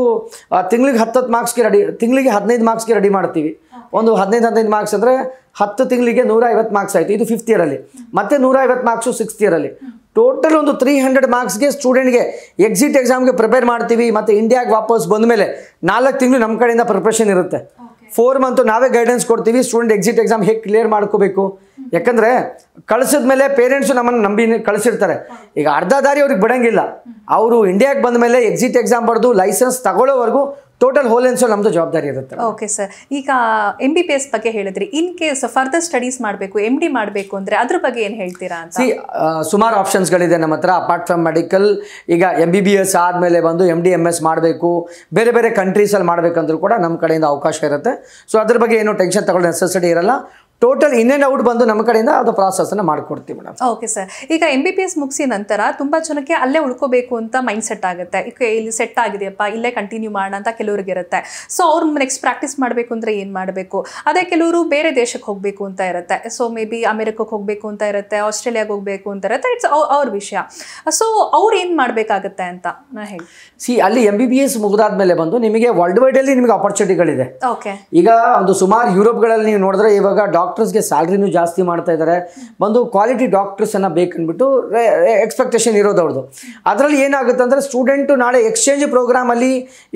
ತಿಂಗಳಿಗೆ 10 ಮಾರ್ಕ್ಸ್ಗೆ ರೆಡಿ, ತಿಂಗಳಿಗೆ 15 ಮಾರ್ಕ್ಸ್ಗೆ ರೆಡಿ ಮಾಡ್ತೀವಿ. ಒಂದು 15 ಮಾರ್ಕ್ಸ್ ಅಂದರೆ 10 ತಿಂಗಳಿಗೆ 150 ಮಾರ್ಕ್ಸ್ ಆಯಿತು. ಇದು 5th ಇಯರಲ್ಲಿ. ಮತ್ತು 150 ಮಾರ್ಕ್ಸು 6th ಇಯರಲ್ಲಿ. ಟೋಟಲ್ ಒಂದು 300 ಮಾರ್ಕ್ಸ್ಗೆ ಸ್ಟೂಡೆಂಟ್ಗೆ ಎಕ್ಸಿಟ್ ಎಕ್ಸಾಮ್ಗೆ ಪ್ರಿಪೇರ್ ಮಾಡ್ತೀವಿ. ಮತ್ತು ಇಂಡಿಯಾಗೆ ವಾಪಸ್ ಬಂದ ಮೇಲೆ 4 ತಿಂಗಳು ನಮ್ಮ ಕಡೆಯಿಂದ ಪ್ರಿಪ್ರೇಷನ್ ಇರುತ್ತೆ. 4 month ನಾವೇ ಗೈಡೆನ್ಸ್ ಕೊಡ್ತೀವಿ. ಸ್ಟೂಡೆಂಟ್ ಎಕ್ಸಿಟ್ ಎಕ್ಸಾಮ್ ಹೇಗೆ ಕ್ಲಿಯರ್ ಮಾಡ್ಕೋಬೇಕು. ಯಾಕಂದರೆ ಕಳಿಸಿದ ಮೇಲೆ ಪೇರೆಂಟ್ಸು ನಮ್ಮನ್ನು ನಂಬಿ ಕಳಿಸಿರ್ತಾರೆ. ಈಗ ಅರ್ಧ ದಾರಿ ಅವ್ರಿಗೆ ಬಿಡೋಂಗಿಲ್ಲ. ಅವರು ಇಂಡಿಯಾಗೆ ಬಂದ ಮೇಲೆ ಎಕ್ಸಿಟ್ ಎಕ್ಸಾಮ್ ಬರೆದು ಲೈಸೆನ್ಸ್ ತಗೊಳ್ಳೋವರೆಗೂ ಟೋಟಲ್ ಹೋಲ್ ಎನ್ಸೋ ನಮ್ಮದು ಜವಾಬ್ದಾರಿ ಇರುತ್ತೆ. Okay sir. ಈಗ MBBS ಬಗ್ಗೆ ಹೇಳಿದ್ರಿ. ಇನ್ ಕೇಸ್ ಫರ್ದರ್ ಸ್ಟಡೀಸ್ ಮಾಡಬೇಕು, MD ಮಾಡಬೇಕು ಅಂದರೆ ಅದ್ರ ಬಗ್ಗೆ ಏನು ಹೇಳ್ತೀರಾ ಅಂತ? ಸುಮಾರು ಆಪ್ಷನ್ಸ್ಗಳಿದೆ ನಮ್ಮ ಹತ್ರ. ಅಪಾರ್ಟ್ ಫ್ರಮ್ ಮೆಡಿಕಲ್, ಈಗ MBBS ಆದಮೇಲೆ ಬಂದು MD MS ಮಾಡಬೇಕು, ಬೇರೆ ಬೇರೆ ಕಂಟ್ರೀಸಲ್ಲಿ ಮಾಡಬೇಕಂದ್ರೂ ಕೂಡ ನಮ್ಮ ಕಡೆಯಿಂದ ಅವಕಾಶ ಇರುತ್ತೆ. ಸೊ ಅದ್ರ ಬಗ್ಗೆ ಏನು ಟೆನ್ಷನ್ ತಗೊಳ್ಳೋ ನೆಸೆಸಿಟಿ ಇರಲ್ಲ. ಟೋಟಲ್ ಇನ್ ಆ್ಯಂಡ್ ಔಟ್ ಬಂದು ನಮ್ಮ ಕಡೆಯಿಂದ ಅದು ಪ್ರಾಸೆಸ್ಸನ್ನು ಮಾಡಿಕೊಡ್ತೀವಿ ಮೇಡಮ್. Okay sir. ಈಗ MBBS ಮುಗಿಸಿ ನಂತರ ತುಂಬ ಜನಕ್ಕೆ ಅಲ್ಲೇ ಉಳ್ಕೋಬೇಕು ಅಂತ ಮೈಂಡ್ ಸೆಟ್ ಆಗುತ್ತೆ. ಈಗ ಇಲ್ಲಿ ಸೆಟ್ ಆಗಿದೆಯಪ್ಪ, ಇಲ್ಲೇ ಕಂಟಿನ್ಯೂ ಮಾಡೋಣ ಅಂತ ಕೆಲವ್ರಿಗೆ ಇರುತ್ತೆ. ಸೊ ಅವ್ರು ನೆಕ್ಸ್ಟ್ ಪ್ರಾಕ್ಟೀಸ್ ಮಾಡಬೇಕು ಅಂದರೆ ಏನು ಮಾಡಬೇಕು? ಅದೇ ಕೆಲವರು ಬೇರೆ ದೇಶಕ್ಕೆ ಹೋಗಬೇಕು ಅಂತ ಇರುತ್ತೆ. ಸೊ ಮೇ ಬಿ ಅಮೆರಿಕಕ್ಕೆ ಹೋಗಬೇಕು ಅಂತ ಇರುತ್ತೆ, ಆಸ್ಟ್ರೇಲಿಯಾಗೆ ಹೋಗಬೇಕು ಅಂತ ಇರುತ್ತೆ. ಇಟ್ಸ್ ಅವ್ರ ವಿಷಯ. ಸೊ ಅವ್ರು ಏನು ಮಾಡಬೇಕಾಗತ್ತೆ ಅಂತ ನಾನು ಹೇಳಿ. ಅಲ್ಲಿ MBBS ಮುಗಿದಾದ್ಮೇಲೆ ಬಂದು ನಿಮಗೆ ವರ್ಲ್ಡ್ ವೈಡಲ್ಲಿ ನಿಮಗೆ ಆಪರ್ಚುನಿಟಿಗಳಿದೆ. ಓಕೆ. ಈಗ ಒಂದು ಸುಮಾರು ಯುರೋಪ್ಗಳಲ್ಲಿ ನೀವು ನೋಡಿದ್ರೆ ಇವಾಗ ಡಾಕ್ಟರ್ಸ್ಗೆ ಸ್ಯಾಲ್ರಿನೂ ಜಾಸ್ತಿ ಮಾಡ್ತಾ ಇದ್ದಾರೆ. ಬಂದು ಕ್ವಾಲಿಟಿ ಡಾಕ್ಟರ್ಸನ್ನು ಬೇಕಂದ್ಬಿಟ್ಟು ಎಕ್ಸ್ಪೆಕ್ಟೇಷನ್ ಇರೋದು ಅವ್ರದ್ದು. ಅದರಲ್ಲಿ ಏನಾಗುತ್ತೆ ಅಂದರೆ ಸ್ಟೂಡೆಂಟು ನಾಳೆ ಎಕ್ಸ್ಚೇಂಜ್ ಪ್ರೋಗ್ರಾಮಲ್ಲಿ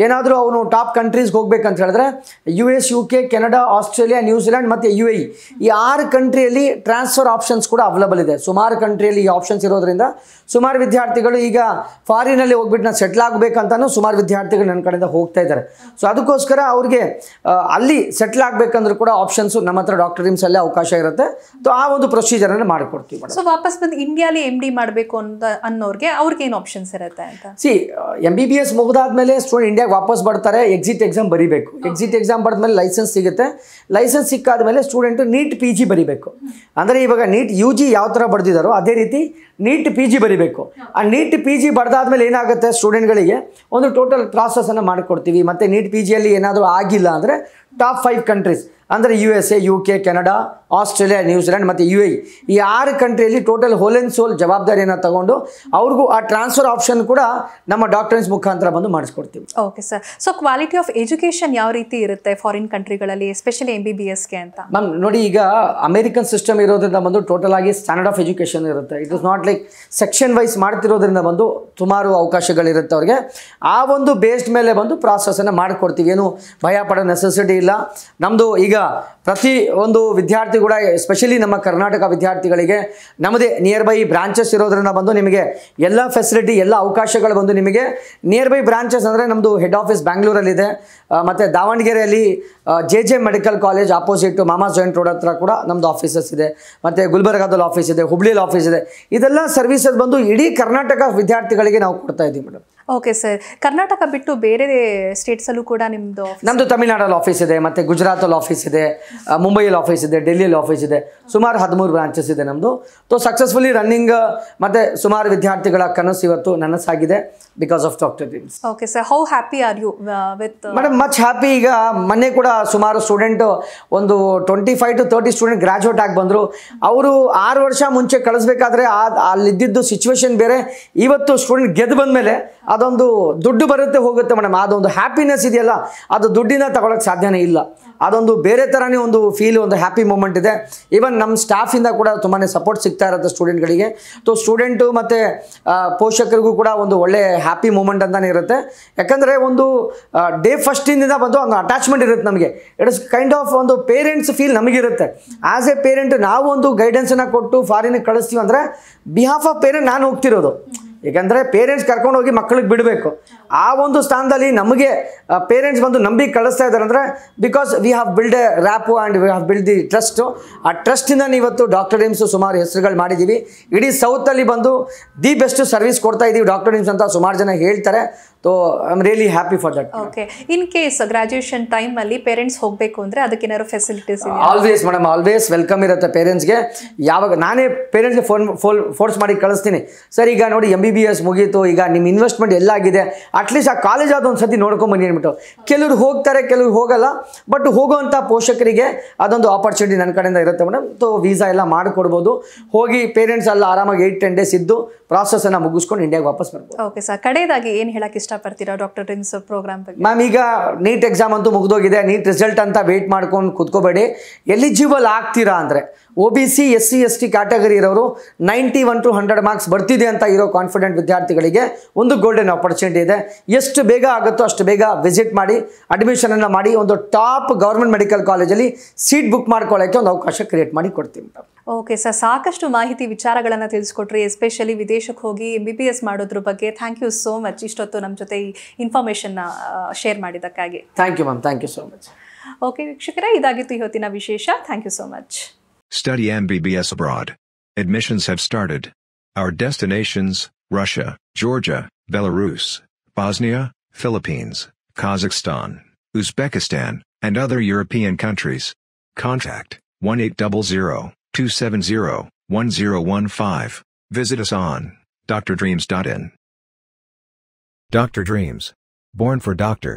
ಏನಾದರೂ ಅವನು ಟಾಪ್ ಕಂಟ್ರೀಸ್ಗೆ ಹೋಗ್ಬೇಕಂತ ಹೇಳಿದ್ರೆ US, UK, Canada, Australia, New Zealand ಮತ್ತು UAE ಈ 6 ಕಂಟ್ರಿಯಲ್ಲಿ ಟ್ರಾನ್ಸ್ಫರ್ ಆಪ್ಷನ್ಸ್ ಕೂಡ ಅವೈಲಬಲ್ ಇದೆ. ಸುಮಾರು ಕಂಟ್ರಿಯಲ್ಲಿ ಈ ಆಪ್ಷನ್ಸ್ ಇರೋದ್ರಿಂದ ಸುಮಾರು ವಿದ್ಯಾರ್ಥಿಗಳು ಈಗ ಫಾರಿನಲ್ಲಿ ಹೋಗ್ಬಿಟ್ಟು ನಾನು ಸೆಟ್ಲ್ ಆಗಬೇಕಂತನೂ ಸುಮಾರು ವಿದ್ಯಾರ್ಥಿಗಳು ನನ್ನ ಕಡೆಯಿಂದ ಹೋಗ್ತಾ ಇದ್ದಾರೆ. ಸೊ ಅದಕ್ಕೋಸ್ಕರ ಅವ್ರಿಗೆ ಅಲ್ಲಿ ಸೆಟ್ಲ್ ಆಗಬೇಕಂದ್ರೂ ಕೂಡ ಆಪ್ಷನ್ಸು ನಮ್ಮ ಹತ್ರ ಡಾಕ್ಟರ್ ಡ್ರೀಮ್ಸ್ ಅಲ್ಲೇ ಅವಕಾಶ ಇರುತ್ತೆ. ಸೊ ಆ ಒಂದು ಪ್ರೊಸೀಜರನ್ನು ಮಾಡಿಕೊಡ್ತೀವಿ. ಸೊ ವಾಪಸ್ ಬಂದು ಇಂಡಿಯಾಲಿ MD ಮಾಡಬೇಕು ಅಂತ ಅನ್ನೋರಿಗೆ ಅವ್ರಿಗೆ ಏನು ಆಪ್ಷನ್ಸ್ ಇರುತ್ತೆ ಅಂತ? MBBS ಮುಗಿದಾದ್ಮೇಲೆ ಸ್ಟೂಡೆಂಟ್ ಇಂಡಿಯಾಗೆ ವಾಪಸ್ ಬರ್ತಾರೆ. ಎಕ್ಸಿಟ್ ಎಕ್ಸಾಮ್ ಬರೀಬೇಕು. ಎಕ್ಸಿಟ್ ಎಕ್ಸಾಮ್ ಬರೆದ್ಮೇಲೆ ಲೈಸೆನ್ಸ್ ಸಿಗುತ್ತೆ. ಲೈಸೆನ್ಸ್ ಸಿಕ್ಕಾದ್ಮೇಲೆ ಸ್ಟೂಡೆಂಟು ನೀಟ್ PG ಬರೀಬೇಕು. ಅಂದರೆ ಇವಾಗ ನೀಟ್ UG ಯಾವ ಥರ ಬರೆದಿದ್ದಾರೋ ಅದೇ ರೀತಿ ನೀಟ್ PG ಬರೀಬೇಕು. ಆ ನೀಟ್ PG ಬರೆದಾದ್ಮೇಲೆ ಏನಾಗುತ್ತೆ ಸ್ಟೂಡೆಂಟ್ಗಳಿಗೆ ಒಂದು ಟೋಟಲ್ ಪ್ರಾಸೆಸನ್ನು ಮಾಡಿಕೊಡ್ತೀವಿ. ಮತ್ತು ನೀಟ್ PGಯಲ್ಲಿ ಏನಾದರೂ ಆಗಿಲ್ಲ ಅಂದರೆ ಟಾಪ್ 5 ಕಂಟ್ರೀಸ್ ಅಂದರೆ USA, UK, Canada, Australia, New Zealand ಮತ್ತು UAE ಈ 6 ಕಂಟ್ರಿಯಲ್ಲಿ ಟೋಟಲ್ ಹೋಲ್ ಆ್ಯಂಡ್ ಸೋಲ್ ಜವಾಬ್ದಾರಿಯನ್ನು ತಗೊಂಡು ಅವ್ರಿಗೂ ಆ ಟ್ರಾನ್ಸ್ಫರ್ ಆಪ್ಷನ್ ಕೂಡ ನಮ್ಮ ಡಾಕ್ಟರ್ಸ್ ಮುಖಾಂತರ ಬಂದು ಮಾಡಿಸ್ಕೊಡ್ತೀವಿ. Okay sir. So quality of education ಯಾವ ರೀತಿ ಇರುತ್ತೆ ಫಾರಿನ್ ಕಂಟ್ರಿಗಳಲ್ಲಿ, ಎಸ್ಪೆಷಲಿ MBBSಗೆ ಅಂತ? ಮ್ಯಾಮ್ ನೋಡಿ, ಈಗ ಅಮೆರಿಕನ್ ಸಿಸ್ಟಮ್ ಇರೋದ್ರಿಂದ ಬಂದು ಟೋಟಲ್ ಆಗಿ ಸ್ಟ್ಯಾಂಡರ್ಡ್ ಆಫ್ ಎಜುಕೇಷನ್ ಇರುತ್ತೆ. It is not like section wise ಮಾಡ್ತಿರೋದ್ರಿಂದ ಬಂದು ಸುಮಾರು ಅವಕಾಶಗಳಿರುತ್ತೆ ಅವ್ರಿಗೆ. ಆ ಒಂದು ಬೇಸ್ಡ್ ಮೇಲೆ ಬಂದು ಪ್ರಾಸೆಸನ್ನು ಮಾಡಿಕೊಡ್ತೀವಿ. ಏನು ಭಯ ಪಡೋ ನೆಸೆಸಿಟಿ ಇಲ್ಲ. ನಮ್ಮದು ಈಗ ಪ್ರತಿ ಒಂದು ವಿದ್ಯಾರ್ಥಿ ಕೂಡ, ಎಸ್ಪೆಷಲಿ ನಮ್ಮ ಕರ್ನಾಟಕ ವಿದ್ಯಾರ್ಥಿಗಳಿಗೆ ನಮ್ಮದೇ ನಿಯರ್ ಬೈ ಬ್ರಾಂಚಸ್ ಇರೋದ್ರಿಂದ ಬಂದು ನಿಮಗೆ ಎಲ್ಲ ಫೆಸಿಲಿಟಿ, ಎಲ್ಲ ಅವಕಾಶಗಳು ಬಂದು ನಿಮಗೆ ನಿಯರ್ ಬೈ ಬ್ರಾಂಚಸ್ ಅಂದರೆ ನಮ್ಮದು ಹೆಡ್ ಆಫೀಸ್ ಬ್ಯಾಂಗ್ಳೂರಲ್ಲಿದೆ, ಮತ್ತು ದಾವಣಗೆರೆಯಲ್ಲಿ JJ medical college opposite mama's joint road ಹತ್ರ ಕೂಡ ನಮ್ಮದು ಆಫೀಸಸ್ ಇದೆ, ಮತ್ತು ಗುಲ್ಬರ್ಗಾದಲ್ಲಿ ಆಫೀಸ್ ಇದೆ, ಹುಬ್ಳಿಯಲ್ಲಿ ಆಫೀಸ್ ಇದೆ. ಇದೆಲ್ಲ ಸರ್ವಿಸಸ್ ಬಂದು ಇಡೀ ಕರ್ನಾಟಕ ವಿದ್ಯಾರ್ಥಿಗಳಿಗೆ ನಾವು ಕೊಡ್ತಾ ಇದ್ದೀವಿ ಮೇಡಮ್. Okay sir. ಕರ್ನಾಟಕ ಬಿಟ್ಟು ಬೇರೆ ಸ್ಟೇಟ್ಸಲ್ಲೂ ಕೂಡ ನಮ್ಮದು ತಮಿಳ್ನಾಡಲ್ಲಿ ಆಫೀಸ್ ಇದೆ, ಮತ್ತು ಗುಜರಾತಲ್ಲಿ ಆಫೀಸ್ ಇದೆ, ಮುಂಬೈಯಲ್ಲಿ ಆಫೀಸ್ ಇದೆ, ಡೆಲ್ಲಿಯಲ್ಲಿ ಆಫೀಸ್ ಇದೆ. ಸುಮಾರು 13 ಬ್ರಾಂಚಸ್ ಇದೆ ನಮ್ಮದು. ಸೊ ಸಕ್ಸಸ್ಫುಲಿ ರನ್ನಿಂಗ್, ಮತ್ತು ಸುಮಾರು ವಿದ್ಯಾರ್ಥಿಗಳ ಕನಸು ಇವತ್ತು ನನಸಾಗಿದೆ because of doctor dreams. Okay sir. How happy are you with? Madam much happy. ಈಗ ಮೊನ್ನೆ ಕೂಡ ಸುಮಾರು ಸ್ಟೂಡೆಂಟ್ ಒಂದು 25 to 30 ಸ್ಟೂಡೆಂಟ್ ಗ್ರಾಜುಯೇಟ್ ಆಗಿ ಬಂದರು. ಅವರು 6 ವರ್ಷ ಮುಂಚೆ ಕಳಿಸ್ಬೇಕಾದ್ರೆ ಅಲ್ಲಿದ್ದಿದ್ದು ಸಿಚುವೇಶನ್ ಬೇರೆ. ಇವತ್ತು ಸ್ಟೂಡೆಂಟ್ ಗೆದ್ದು ಬಂದಮೇಲೆ ಅದೊಂದು ದುಡ್ಡು ಬರುತ್ತೆ ಹೋಗುತ್ತೆ ಮೇಡಮ್, ಅದೊಂದು ಹ್ಯಾಪಿನೆಸ್ ಇದೆಯಲ್ಲ, ಅದು ದುಡ್ಡಿನ ತಗೊಳಕ್ಕೆ ಸಾಧ್ಯನೇ ಇಲ್ಲ. ಅದೊಂದು ಬೇರೆ ಥರನೇ ಒಂದು ಫೀಲ್, ಒಂದು ಹ್ಯಾಪಿ ಮೂಮೆಂಟ್ ಇದೆ. ಈವನ್ ನಮ್ಮ ಸ್ಟಾಫಿಂದ ಕೂಡ ತುಂಬಾ ಸಪೋರ್ಟ್ ಸಿಗ್ತಾ ಇರುತ್ತೆ ಸ್ಟೂಡೆಂಟ್ಗಳಿಗೆ. ಸೊ ಸ್ಟೂಡೆಂಟು ಮತ್ತು ಪೋಷಕರಿಗೂ ಕೂಡ ಒಂದು ಒಳ್ಳೆ ಹ್ಯಾಪಿ ಮೂಮೆಂಟ್ ಅಂತಲೇ ಇರುತ್ತೆ. ಯಾಕಂದರೆ ಒಂದು ಡೇ ಫಸ್ಟಿಂದ ಬಂದು ಒಂದು ಅಟ್ಯಾಚ್ಮೆಂಟ್ ಇರುತ್ತೆ ನಮಗೆ. ಇಟ್ ಇಸ್ ಕೈಂಡ್ ಆಫ್ ಒಂದು ಪೇರೆಂಟ್ಸ್ ಫೀಲ್ ನಮಗಿರುತ್ತೆ. ಆ್ಯಸ್ ಎ ಪೇರೆಂಟ್ ನಾವು ಒಂದು ಗೈಡೆನ್ಸನ್ನು ಕೊಟ್ಟು ಫಾರಿನಿಗೆ ಕಳಿಸ್ತೀವಿ ಅಂದರೆ ಬಿಹಾಫ್ ಆಫ್ ಪೇರೆಂಟ್ ನಾನು ಹೋಗ್ತಿರೋದು. ಏಕೆಂದರೆ ಪೇರೆಂಟ್ಸ್ ಕರ್ಕೊಂಡು ಹೋಗಿ ಮಕ್ಕಳಿಗೆ ಬಿಡಬೇಕು. ಆ ಒಂದು ಸ್ಥಾನದಲ್ಲಿ ನಮಗೆ ಪೇರೆಂಟ್ಸ್ ಬಂದು ನಂಬಿ ಕಳಿಸ್ತಾ ಇದ್ದಾರೆ ಅಂದರೆ because we have build A ರ್ಯಾಪು and we have build the trust. ಆ ಟ್ರಸ್ಟಿಂದ ಇವತ್ತು ಡಾಕ್ಟರ್ ಡ್ರೀಮ್ಸು ಸುಮಾರು ಹೆಸರುಗಳು ಮಾಡಿದ್ದೀವಿ. ಇಡೀ ಸೌತಲ್ಲಿ ಬಂದು ದಿ ಬೆಸ್ಟ್ ಸರ್ವಿಸ್ ಕೊಡ್ತಾ ಇದ್ದೀವಿ ಡಾಕ್ಟರ್ ಡ್ರೀಮ್ಸ್ ಅಂತ ಸುಮಾರು ಜನ ಹೇಳ್ತಾರೆ. So I am really happy for that. Okay. In case graduation ಟೈಮಲ್ಲಿ ಪೇರೆಂಟ್ಸ್ ಹೋಗಬೇಕು ಅಂದರೆ ಅದಕ್ಕೇನಾದ್ರು facilities? Always madam, always welcome ಇರುತ್ತೆ ಪೇರೆಂಟ್ಸ್ಗೆ. ಯಾವಾಗ ನಾನೇ ಪೇರೆಂಟ್ಸ್ಗೆ ಫೋರ್ಸ್ ಮಾಡಿ ಕಳಿಸ್ತೀನಿ, ಸರ್ ಈಗ ನೋಡಿ MBBS ಮುಗೀತು, ಈಗ ನಿಮ್ಮ ಇನ್ವೆಸ್ಟ್ಮೆಂಟ್ ಎಲ್ಲ ಆಗಿದೆ, ಅಟ್ಲೀಸ್ಟ್ ಆ ಕಾಲೇಜ್ ಆದ ಒಂದು ಸತಿ ನೋಡ್ಕೊಂಬನ್ನಿ ಅಂದ್ಬಿಟ್ಟು. ಕೆಲವರು ಹೋಗ್ತಾರೆ, ಕೆಲವರು ಹೋಗಲ್ಲ. ಬಟ್ ಹೋಗೋವಂಥ ಪೋಷಕರಿಗೆ ಅದೊಂದು ಆಪರ್ಚುನಿಟಿ ನನ್ನ ಕಡೆಯಿಂದ ಇರುತ್ತೆ ಮೇಡಮ್. ಸೊ ವೀಸಾ ಎಲ್ಲ ಮಾಡಿಕೊಡ್ಬೋದು. ಹೋಗಿ ಪೇರೆಂಟ್ಸ್ ಎಲ್ಲ ಆರಾಮಾಗಿ 8-10 ಡೇಸ್ ಇದ್ದು ಪ್ರಾಸೆಸನ್ನು ಮುಗಿಸ್ಕೊಂಡು ಇಂಡಿಯಾಗೆ ವಾಪಸ್ ಬರ್ಬೋದು. Okay sir. ಕಡೆಯದಾಗಿ ಏನು ಹೇಳಕ್ಕೆ ಇಷ್ಟಪಡ್ತೀರಾ ಡಾಕ್ಟರ್ ಡ್ರೀಮ್ಸ್ ಪ್ರೋಗ್ರಾಮ್ ಬಗ್ಗೆ? ಮ್ಯಾಮ್, ಈಗ ನೀಟ್ ಎಕ್ಸಾಮ್ ಅಂತೂ ಮುಗಿದೋಗಿದೆ. ನೀಟ್ ರಿಸಲ್ಟ್ ಅಂತ ವೆಯ್ಟ್ ಮಾಡ್ಕೊಂಡು ಕೂತ್ಕೋಬೇಡಿ. ಎಲಿಜಿಬಲ್ ಆಗ್ತೀರಾ ಅಂದರೆ OBC SC ST ಕ್ಯಾಟಗರಿ ಇರೋರು 91 to 100 ಮಾರ್ಕ್ಸ್ ಬರ್ತಿದೆ ಅಂತ ಇರೋ ಕಾನ್ಫಿಡೆಂಟ್ ವಿದ್ಯಾರ್ಥಿಗಳಿಗೆ ಒಂದು ಗೋಲ್ಡನ್ ಆಪರ್ಚುನಿಟಿ ಇದೆ. ಎಷ್ಟು ಬೇಗ ಆಗುತ್ತೋ ಅಷ್ಟು ಬೇಗ ವಿಸಿಟ್ ಮಾಡಿ ಅಡ್ಮಿಷನನ್ನು ಮಾಡಿ ಒಂದು ಟಾಪ್ ಗೌರ್ಮೆಂಟ್ ಮೆಡಿಕಲ್ ಕಾಲೇಜಲ್ಲಿ ಸೀಟ್ ಬುಕ್ ಮಾಡ್ಕೊಳ್ಳೋಕ್ಕೆ ಒಂದು ಅವಕಾಶ ಕ್ರಿಯೇಟ್ ಮಾಡಿ ಕೊಡ್ತೀವಿ. Okay sir. ಸಾಕಷ್ಟು ಮಾಹಿತಿ ವಿಚಾರಗಳನ್ನು ತಿಳಿಸ್ಕೊಟ್ರಿ, ಎಸ್ಪೆಷಲಿ ವಿದೇಶಕ್ಕೆ ಹೋಗಿ MBBS ಮಾಡೋದ್ರ ಬಗ್ಗೆ. ಥ್ಯಾಂಕ್ ಯು ಸೋ ಮಚ್ ಇಷ್ಟೊತ್ತು ನಮ್ಮ ಜೊತೆ ಈ ಇನ್ಫಾರ್ಮೇಷನ್ನ ಶೇರ್ ಮಾಡಿದ್ದಕ್ಕಾಗಿ. Thank you ma'am, thank you so much. Okay ವೀಕ್ಷಕರೇ, ಇದಾಗಿತ್ತು ಇವತ್ತಿನ ವಿಶೇಷ. Thank you so much. Study MBBS abroad. Admissions have started. Our destinations: Russia, Georgia, Belarus, Bosnia, Philippines, Kazakhstan, Uzbekistan, and other European countries. Contact 1-800-270-1015. Visit us on drdreams.in. Dr. Dreams. Born for Doctor.